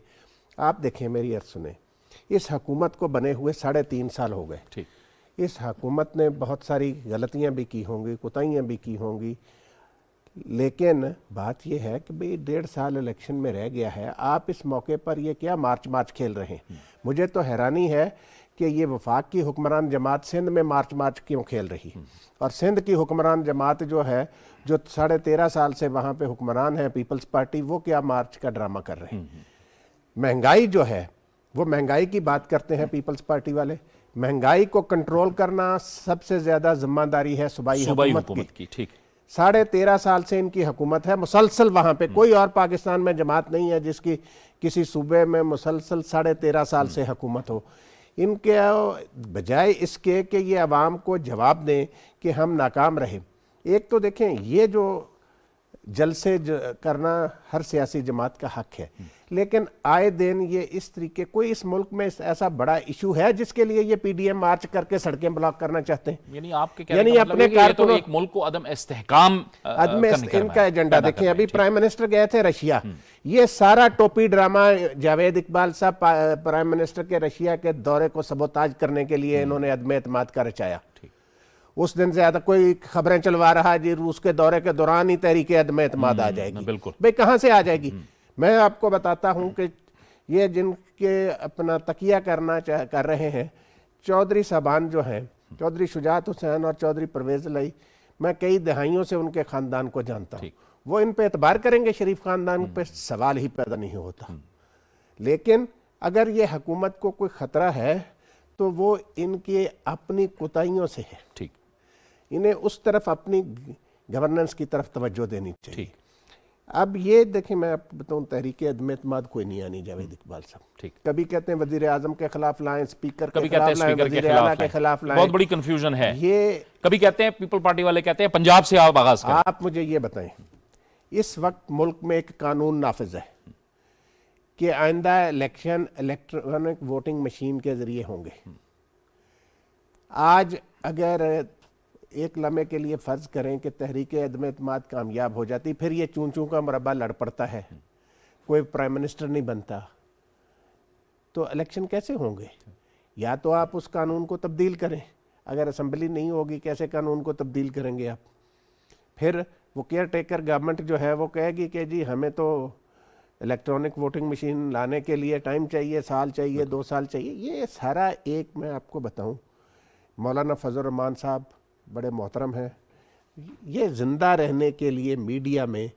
آپ دیکھیں میری عرض سنیں، اس حکومت کو بنے ہوئے 3.5 سال ہو گئے. اس حکومت نے بہت ساری غلطیاں بھی کی ہوں گی، کوتاہیاں بھی کی ہوں گی، لیکن بات یہ ہے کہ بھئی 1.5 سال الیکشن میں رہ گیا ہے. آپ اس موقع پر یہ کیا مارچ کھیل رہے ہیں؟ مجھے تو حیرانی ہے کہ یہ وفاق کی حکمران جماعت سندھ میں مارچ کیوں کھیل رہی، اور سندھ کی حکمران جماعت جو ہے جو 13.5 سال سے وہاں پہ حکمران ہے پیپلز پارٹی، وہ کیا مارچ کا ڈرامہ کر رہے ہیں؟ مہنگائی جو ہے وہ مہنگائی کی بات کرتے ہیں پیپلز پارٹی والے. مہنگائی کو کنٹرول کرنا سب سے زیادہ ذمہ داری ہے صوبائی حکومت کی. 13.5 سال سے ان کی حکومت ہے مسلسل وہاں پہ. کوئی اور پاکستان میں جماعت نہیں ہے جس کی کسی صوبے میں مسلسل 13.5 سال سے حکومت ہو. ان کے بجائے اس کے کہ یہ عوام کو جواب دیں کہ ہم ناکام رہے. ایک تو دیکھیں یہ جو جلسے کرنا ہر سیاسی جماعت کا حق ہے، لیکن آئے دن یہ اس طریقے، کوئی اس ملک میں ایسا بڑا ایشو ہے جس کے لیے یہ پی ڈی ایم مارچ کر کے سڑکیں بلاک کرنا چاہتے ہیں؟ یعنی آپ کے کہنے کا مطلب ہے کہ یہ تو ایک ملک کو عدم استحکام ان کا ایجنڈا. دیکھیں ابھی پرائم منسٹر گئے تھے رشیا، یہ سارا ٹوپی ڈرامہ جاوید اقبال صاحب پرائم منسٹر کے رشیا کے دورے کو سبوتاج کرنے کے لیے انہوں نے عدم اعتماد کا رچایا. اس دن زیادہ کوئی خبریں چلوا رہا جی روس کے دورے کے دوران ہی تحریک عدم اعتماد آ جائے گی. بھئی کہاں سے آ جائے گی؟ میں آپ کو بتاتا ہوں کہ یہ جن کے اپنا تقیہ کر رہے ہیں چودھری صاحبان جو ہیں، چودھری شجاعت حسین اور چودھری پرویز الہی، میں کئی دہائیوں سے ان کے خاندان کو جانتا ہوں. وہ ان پہ اعتبار کریں گے؟ شریف خاندان پہ سوال ہی پیدا نہیں ہوتا. لیکن اگر یہ حکومت کو کوئی خطرہ ہے تو وہ ان کی اپنی کوتاہیوں سے ہے. انہیں اس طرف اپنی گورننس کی طرف توجہ دینی چاہیے. اب یہ دیکھیں میں آپ کو بتاؤں، تحریک عدم اعتماد کوئی نہیں آنی جاوید اقبال صاحب. کبھی کہتے ہیں وزیر اعظم کے خلاف لائیں، اسپیکر کے خلاف لائیں، وزیر اعلیٰ کے خلاف لائیں. بہت بڑی کنفیوژن ہے. یہ کبھی کہتے ہیں پیپل پارٹی والے کہتے ہیں پنجاب سے آپ آغاز کریں. آپ مجھے یہ بتائیں، اس وقت ملک میں ایک قانون نافذ ہے کہ آئندہ الیکشن الیکٹرانک ووٹنگ مشین کے ذریعے ہوں گے. آج اگر ایک لمحے کے لیے فرض کریں کہ تحریک عدم اعتماد کامیاب ہو جاتی، پھر یہ چون چون کا مربع لڑ پڑتا ہے، کوئی پرائم منسٹر نہیں بنتا، تو الیکشن کیسے ہوں گے؟ یا تو آپ اس قانون کو تبدیل کریں، اگر اسمبلی نہیں ہوگی کیسے قانون کو تبدیل کریں گے آپ؟ پھر وہ کیئر ٹیکر گورنمنٹ جو ہے وہ کہے گی کہ جی ہمیں تو الیکٹرانک ووٹنگ مشین لانے کے لیے ٹائم چاہیے، سال چاہیے، 2 سال چاہیے. یہ سارا ایک، میں آپ کو بتاؤں، مولانا فضل الرحمان صاحب بڑے محترم ہیں، یہ زندہ رہنے کے لیے میڈیا میں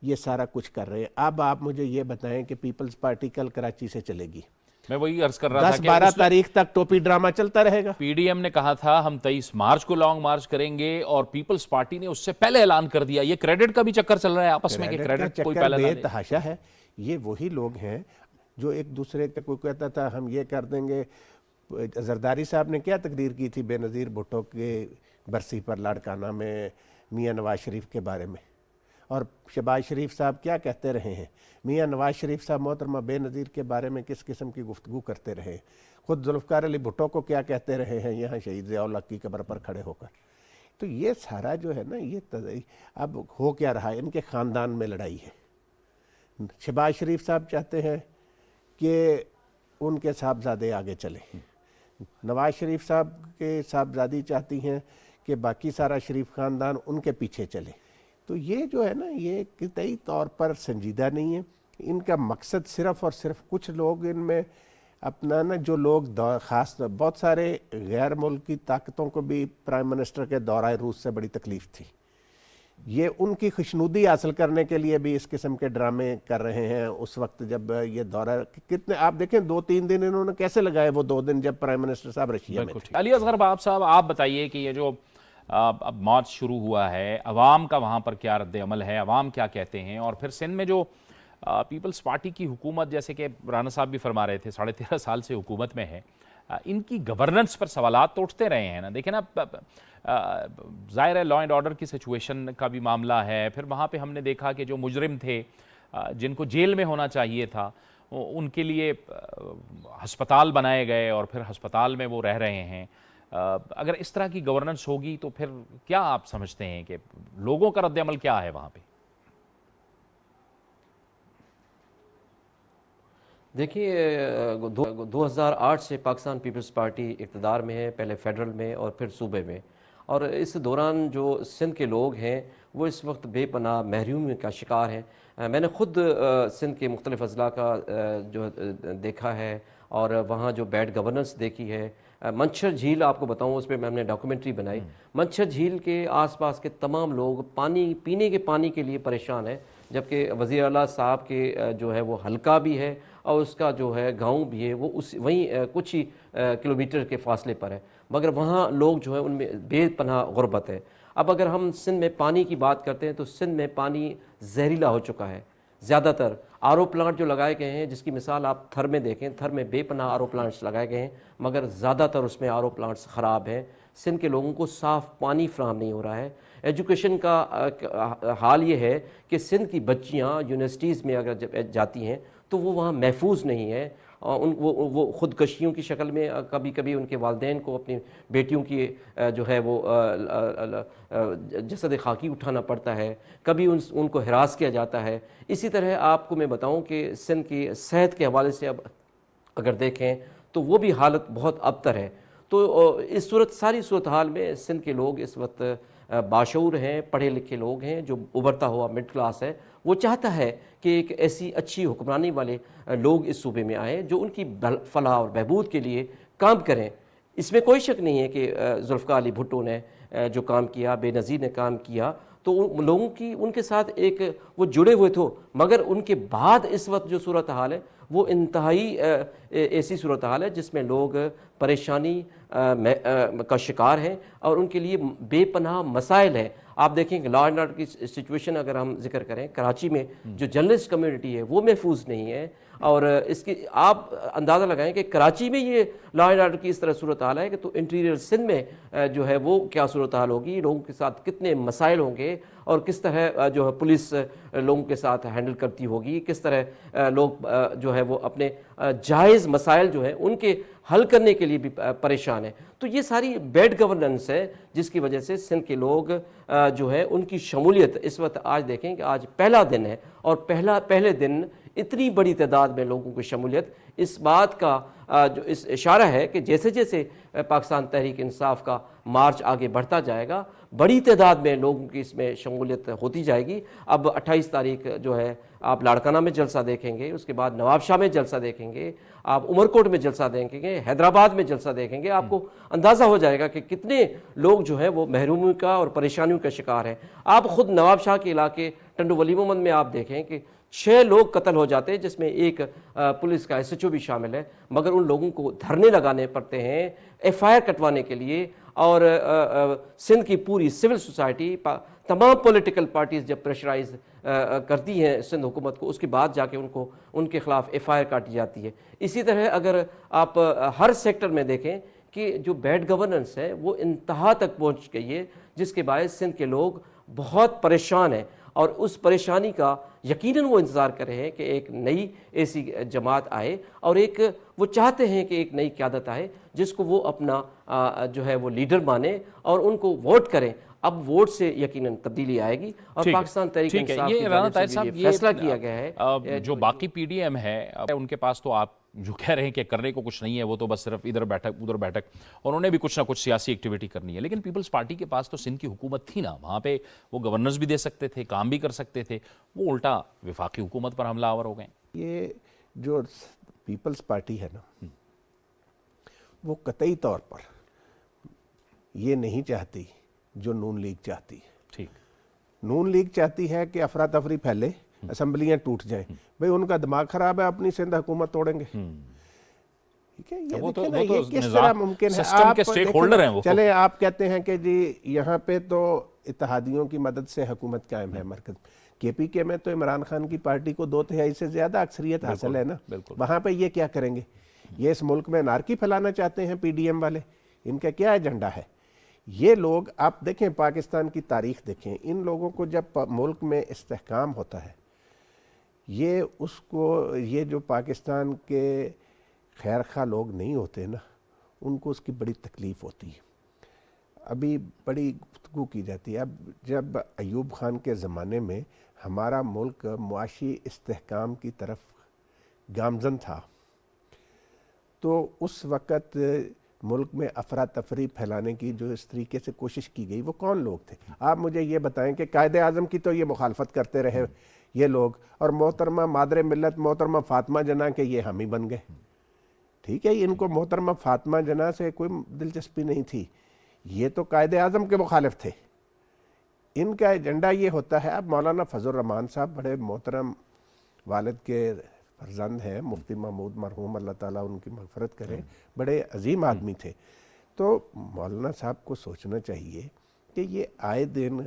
یہ سارا کچھ کر رہے ہیں. اب آپ مجھے یہ بتائیں کہ پیپلز پارٹی کل کراچی سے چلے گی, میں وہی عرض کر رہا تھا 10-12 تاریخ تک ٹوپی ڈرامہ چلتا رہے گا. پی ڈی ایم نے کہا تھا ہم 23 مارچ کو لانگ مارچ کریں گے, اور پیپلز پارٹی نے اس سے پہلے اعلان کر دیا. یہ کریڈٹ کا بھی چکر چل رہا ہے آپس میں کہ کریڈٹ کوئی پہلے نہ بے لے. تحاشا ہے. یہ وہی لوگ ہیں جو ایک دوسرے کا, کوئی کہتا تھا ہم یہ کر دیں گے. زرداری صاحب نے کیا تقریر کی تھی بے نظیر بھٹو کے برسی پر لاڑکانہ میں میاں نواز شریف کے بارے میں, اور شہباز شریف صاحب کیا کہتے رہے ہیں. میاں نواز شریف صاحب محترمہ بے نظیر کے بارے میں کس قسم کی گفتگو کرتے رہے. خود ذوالفقار علی بھٹو کو کیا کہتے رہے ہیں یہاں شہید ضیاء الحق کی قبر پر کھڑے ہو کر. تو یہ سارا جو ہے نا, یہ اب ہو کیا رہا ہے, ان کے خاندان میں لڑائی ہے. شہباز شریف صاحب چاہتے ہیں کہ ان کے صاحبزادے آگے چلیں, نواز شریف صاحب کے صاحبزادی چاہتی ہیں کہ باقی سارا شریف خاندان ان کے پیچھے چلے. تو یہ جو ہے نا, یہ قطعی طور پر سنجیدہ نہیں ہے. ان کا مقصد صرف اور صرف کچھ لوگ ان میں اپنا نا, جو لوگ خاص بہت سارے غیر ملکی طاقتوں کو بھی پرائم منسٹر کے دورہ روس سے بڑی تکلیف تھی. یہ ان کی خوشنودی حاصل کرنے کے لیے بھی اس قسم کے ڈرامے کر رہے ہیں. اس وقت جب یہ دورہ کتنے آپ دیکھیں 2-3 دن انہوں نے کیسے لگائے, وہ 2 دن جب پرائم منسٹر صاحب رشیا میں تھے. علی اصغر باب صاحب, آپ بتائیے کہ یہ جو اب مارچ شروع ہوا ہے, عوام کا وہاں پر کیا رد عمل ہے, عوام کیا کہتے ہیں, اور پھر سندھ میں جو پیپلز پارٹی کی حکومت, جیسے کہ رانا صاحب بھی فرما رہے تھے 13.5 سال سے حکومت میں ہے, ان کی گورننس پر سوالات تو اٹھتے رہے ہیں نا. دیکھیں نا, ظاہر ہے لا اینڈ آرڈر کی سچویشن کا بھی معاملہ ہے. پھر وہاں پہ ہم نے دیکھا کہ جو مجرم تھے جن کو جیل میں ہونا چاہیے تھا, ان کے لیے ہسپتال بنائے گئے, اور پھر ہسپتال میں وہ رہ رہے ہیں. اگر اس طرح کی گورننس ہوگی تو پھر کیا آپ سمجھتے ہیں کہ لوگوں کا رد عمل کیا ہے وہاں پہ؟ دیکھیے 2008 سے پاکستان پیپلز پارٹی اقتدار میں ہے, پہلے فیڈرل میں اور پھر صوبے میں, اور اس دوران جو سندھ کے لوگ ہیں وہ اس وقت بے پناہ محرومی کا شکار ہیں. میں نے خود سندھ کے مختلف اضلاع کا جو دیکھا ہے, اور وہاں جو بیڈ گورننس دیکھی ہے. منچھر جھیل آپ کو بتاؤں, اس پہ ہم نے ڈاکومنٹری بنائی. منچھر جھیل کے آس پاس کے تمام لوگ پینے کے پانی کے لیے پریشان ہیں, جبکہ وزیر اعلیٰ صاحب کے جو ہے وہ حلقہ بھی ہے اور اس کا جو ہے گاؤں بھی ہے, وہ وہیں کچھ ہی کلومیٹر کے فاصلے پر ہے, مگر وہاں لوگ جو ہے ان میں بے پناہ غربت ہے. اب اگر ہم سندھ میں پانی کی بات کرتے ہیں تو سندھ میں پانی زہریلا ہو چکا ہے. زیادہ تر آر او پلانٹ جو لگائے گئے ہیں, جس کی مثال آپ تھر میں دیکھیں, تھر میں بے پناہ آر او پلانٹس لگائے گئے ہیں, مگر زیادہ تر اس میں آر او پلانٹس خراب ہیں. سندھ کے لوگوں کو صاف پانی فراہم نہیں ہو رہا ہے. ایجوکیشن کا حال یہ ہے کہ سندھ کی بچیاں یونیورسٹیز میں اگر جاتی ہیں تو وہ وہاں محفوظ نہیں ہے. وہ خودکشیوں کی شکل میں کبھی کبھی ان کے والدین کو اپنی بیٹیوں کی جو ہے وہ جسد خاکی اٹھانا پڑتا ہے, کبھی ان کو ہراس کیا جاتا ہے. اسی طرح آپ کو میں بتاؤں کہ سندھ کی صحت کے حوالے سے اب اگر دیکھیں تو وہ بھی حالت بہت ابتر ہے. تو اس ساری صورتحال میں سندھ کے لوگ اس وقت باشعور ہیں, پڑھے لکھے لوگ ہیں, جو ابھرتا ہوا مڈ کلاس ہے, وہ چاہتا ہے کہ ایک ایسی اچھی حکمرانی والے لوگ اس صوبے میں آئیں جو ان کی فلاح اور بہبود کے لیے کام کریں. اس میں کوئی شک نہیں ہے کہ ذوالفقار علی بھٹو نے جو کام کیا, بے نظیر نے کام کیا, تو لوگوں کی ان کے ساتھ ایک وہ جڑے ہوئے تھے, مگر ان کے بعد اس وقت جو صورتحال ہے وہ انتہائی ایسی صورتحال ہے جس میں لوگ پریشانی کا شکار ہیں اور ان کے لیے بے پناہ مسائل ہیں. آپ دیکھیں کہ لا اینڈ آرڈر کی سچویشن اگر ہم ذکر کریں, کراچی میں جو جرنلسٹ کمیونٹی ہے وہ محفوظ نہیں ہے, اور اس کی آپ اندازہ لگائیں کہ کراچی میں یہ لا اینڈ آرڈر کی اس طرح صورتحال ہے کہ تو انٹیریئر سندھ میں جو ہے وہ کیا صورتحال ہوگی, لوگوں کے ساتھ کتنے مسائل ہوں گے, اور کس طرح جو ہے پولیس لوگوں کے ساتھ ہینڈل کرتی ہوگی, کس طرح لوگ جو ہے وہ اپنے جائز مسائل جو ہیں ان کے حل کرنے کے لیے بھی پریشان ہیں. تو یہ ساری بیڈ گورننس ہے جس کی وجہ سے سندھ کے لوگ جو ہے ان کی شمولیت اس وقت آج دیکھیں کہ آج پہلا دن ہے, اور پہلے دن اتنی بڑی تعداد میں لوگوں کی شمولیت اس بات کا جو اس اشارہ ہے کہ جیسے جیسے پاکستان تحریک انصاف کا مارچ آگے بڑھتا جائے گا, بڑی تعداد میں لوگوں کی اس میں شمولیت ہوتی جائے گی. اب 28 تاریخ جو ہے آپ لاڑکانہ میں جلسہ دیکھیں گے, اس کے بعد نواب شاہ میں جلسہ دیکھیں گے, آپ عمرکوٹ میں جلسہ دیکھیں گے, حیدرآباد میں جلسہ دیکھیں گے. آپ کو اندازہ ہو جائے گا کہ کتنے لوگ جو ہیں وہ محرومی کا اور پریشانیوں کا شکار ہیں. آپ خود نواب شاہ کے علاقے ٹنڈو ولی محمد میں آپ دیکھیں کہ 6 لوگ قتل ہو جاتے ہیں، جس میں ایک پولیس کا SHO بھی شامل ہے، مگر ان لوگوں کو دھرنے لگانے پڑتے ہیں FIR کٹوانے کے لیے، اور سندھ کی پوری سول سوسائٹی، تمام پولیٹیکل پارٹیز جب پریشرائز کرتی ہیں سندھ حکومت کو، اس کے بعد جا کے ان کے خلاف FIR کاٹی جاتی ہے۔ اسی طرح اگر آپ ہر سیکٹر میں دیکھیں کہ جو بیڈ گورننس ہے وہ انتہا تک پہنچ گئی ہے، جس کے باعث سندھ کے لوگ بہت پریشان ہیں، اور اس پریشانی کا یقیناً وہ انتظار کر رہے ہیں کہ ایک نئی ایسی جماعت آئے، اور وہ چاہتے ہیں کہ ایک نئی قیادت آئے جس کو وہ اپنا جو ہے وہ لیڈر مانے اور ان کو ووٹ کریں۔ اب ووٹ سے یقیناً تبدیلی آئے گی، اور پاکستان تحریک انصاف کی جانب سے یہ فیصلہ کیا گیا ہے۔ جو باقی PDM ہے ان کے پاس تو آپ جو کہہ رہے ہیں کہ کرنے کو کچھ نہیں ہے، وہ تو بس صرف ادھر بیٹھک ادھر بیٹھک، اور انہیں بھی کچھ نہ کچھ سیاسی ایکٹیویٹی کرنی ہے۔ لیکن پیپلز پارٹی کے پاس تو سندھ کی حکومت تھی نا، وہاں پہ وہ گورننس بھی دے سکتے تھے، کام بھی کر سکتے تھے، وہ الٹا وفاقی حکومت پر حملہ آور ہو گئے۔ یہ جو پیپلز پارٹی ہے نا، وہ قطعی طور پر یہ نہیں چاہتی جو نون لیگ چاہتی ہے۔ ٹھیک، نون لیگ چاہتی ہے کہ افراتفری پھیلے، اسمبلیاں ٹوٹ جائیں۔ بھئی ان کا دماغ خراب ہے، اپنی سندھ حکومت توڑیں گے۔ ٹھیک ہے، یہ دیکھیں نا، یہ کس طرح ممکن ہے؟ سسٹم کے سٹیک ہولڈر ہیں وہ۔ چلیں آپ کہتے ہیں کہ جی یہاں پہ تو اتحادیوں کی مدد سے حکومت قائم ہے مرکز، KPK میں تو عمران خان کی پارٹی کو 2/3 سے زیادہ اکثریت حاصل ہے نا، وہاں پہ یہ کیا کریں گے؟ یہ اس ملک میں انارکی پھیلانا چاہتے ہیں PDM والے، ان کا کیا ایجنڈا ہے؟ یہ لوگ آپ دیکھیں، پاکستان کی تاریخ دیکھیں، ان لوگوں کو جب ملک میں استحکام ہوتا ہے، یہ جو پاکستان کے خیر خواہ لوگ نہیں ہوتے نا، ان کو اس کی بڑی تکلیف ہوتی ہے۔ ابھی بڑی گفتگو کی جاتی ہے، اب جب ایوب خان کے زمانے میں ہمارا ملک معاشی استحکام کی طرف گامزن تھا، تو اس وقت ملک میں افراتفری پھیلانے کی جو اس طریقے سے کوشش کی گئی، وہ کون لوگ تھے؟ آپ مجھے یہ بتائیں کہ قائد اعظم کی تو یہ مخالفت کرتے رہے یہ لوگ، اور محترمہ مادر ملت محترمہ فاطمہ جناح کے یہ حامی بن گئے۔ ٹھیک ہے، ان کو محترمہ فاطمہ جناح سے کوئی دلچسپی نہیں تھی، یہ تو قائد اعظم کے مخالف تھے۔ ان کا ایجنڈا یہ ہوتا ہے۔ اب مولانا فضل الرحمان صاحب بڑے محترم والد کے فرزند ہیں، مفتی محمود مرحوم، اللہ تعالیٰ ان کی مغفرت کرے، بڑے عظیم آدمی تھے۔ تو مولانا صاحب کو سوچنا چاہیے کہ یہ آئے دن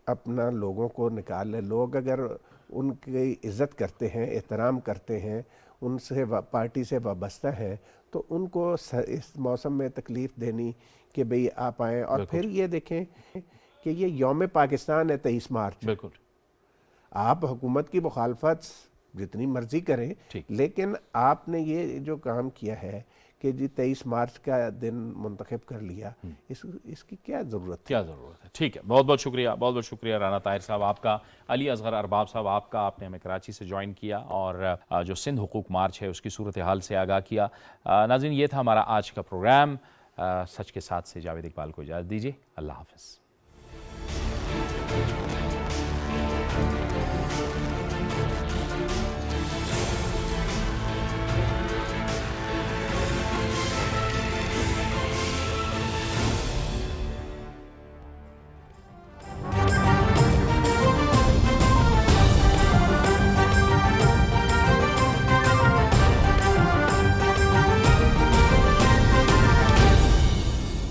اپنا لوگوں کو نکال لے، لوگ اگر ان کی عزت کرتے ہیں، احترام کرتے ہیں، ان سے پارٹی سے وابستہ ہیں، تو ان کو اس موسم میں تکلیف دینی کہ بھئی آپ آئیں۔ اور پھر یہ دیکھیں کہ یہ یوم پاکستان ہے 23 مارچ، بالکل، آپ حکومت کی مخالفت جتنی مرضی کریں، لیکن آپ نے یہ جو کام کیا ہے کہ جی 23 مارچ کا دن منتخب کر لیا، اس کی کیا ضرورت ہے؟ کیا ضرورت ہے؟ ٹھیک ہے، بہت بہت شکریہ، بہت بہت شکریہ رانا طاہر صاحب آپ کا، علی اصغر ارباب صاحب آپ کا، آپ نے ہمیں کراچی سے جوائن کیا اور جو سندھ حقوق مارچ ہے اس کی صورتحال سے آگاہ کیا۔ ناظرین، یہ تھا ہمارا آج کا پروگرام۔ سچ کے ساتھ سے جاوید اقبال کو اجازت دیجیے، اللہ حافظ۔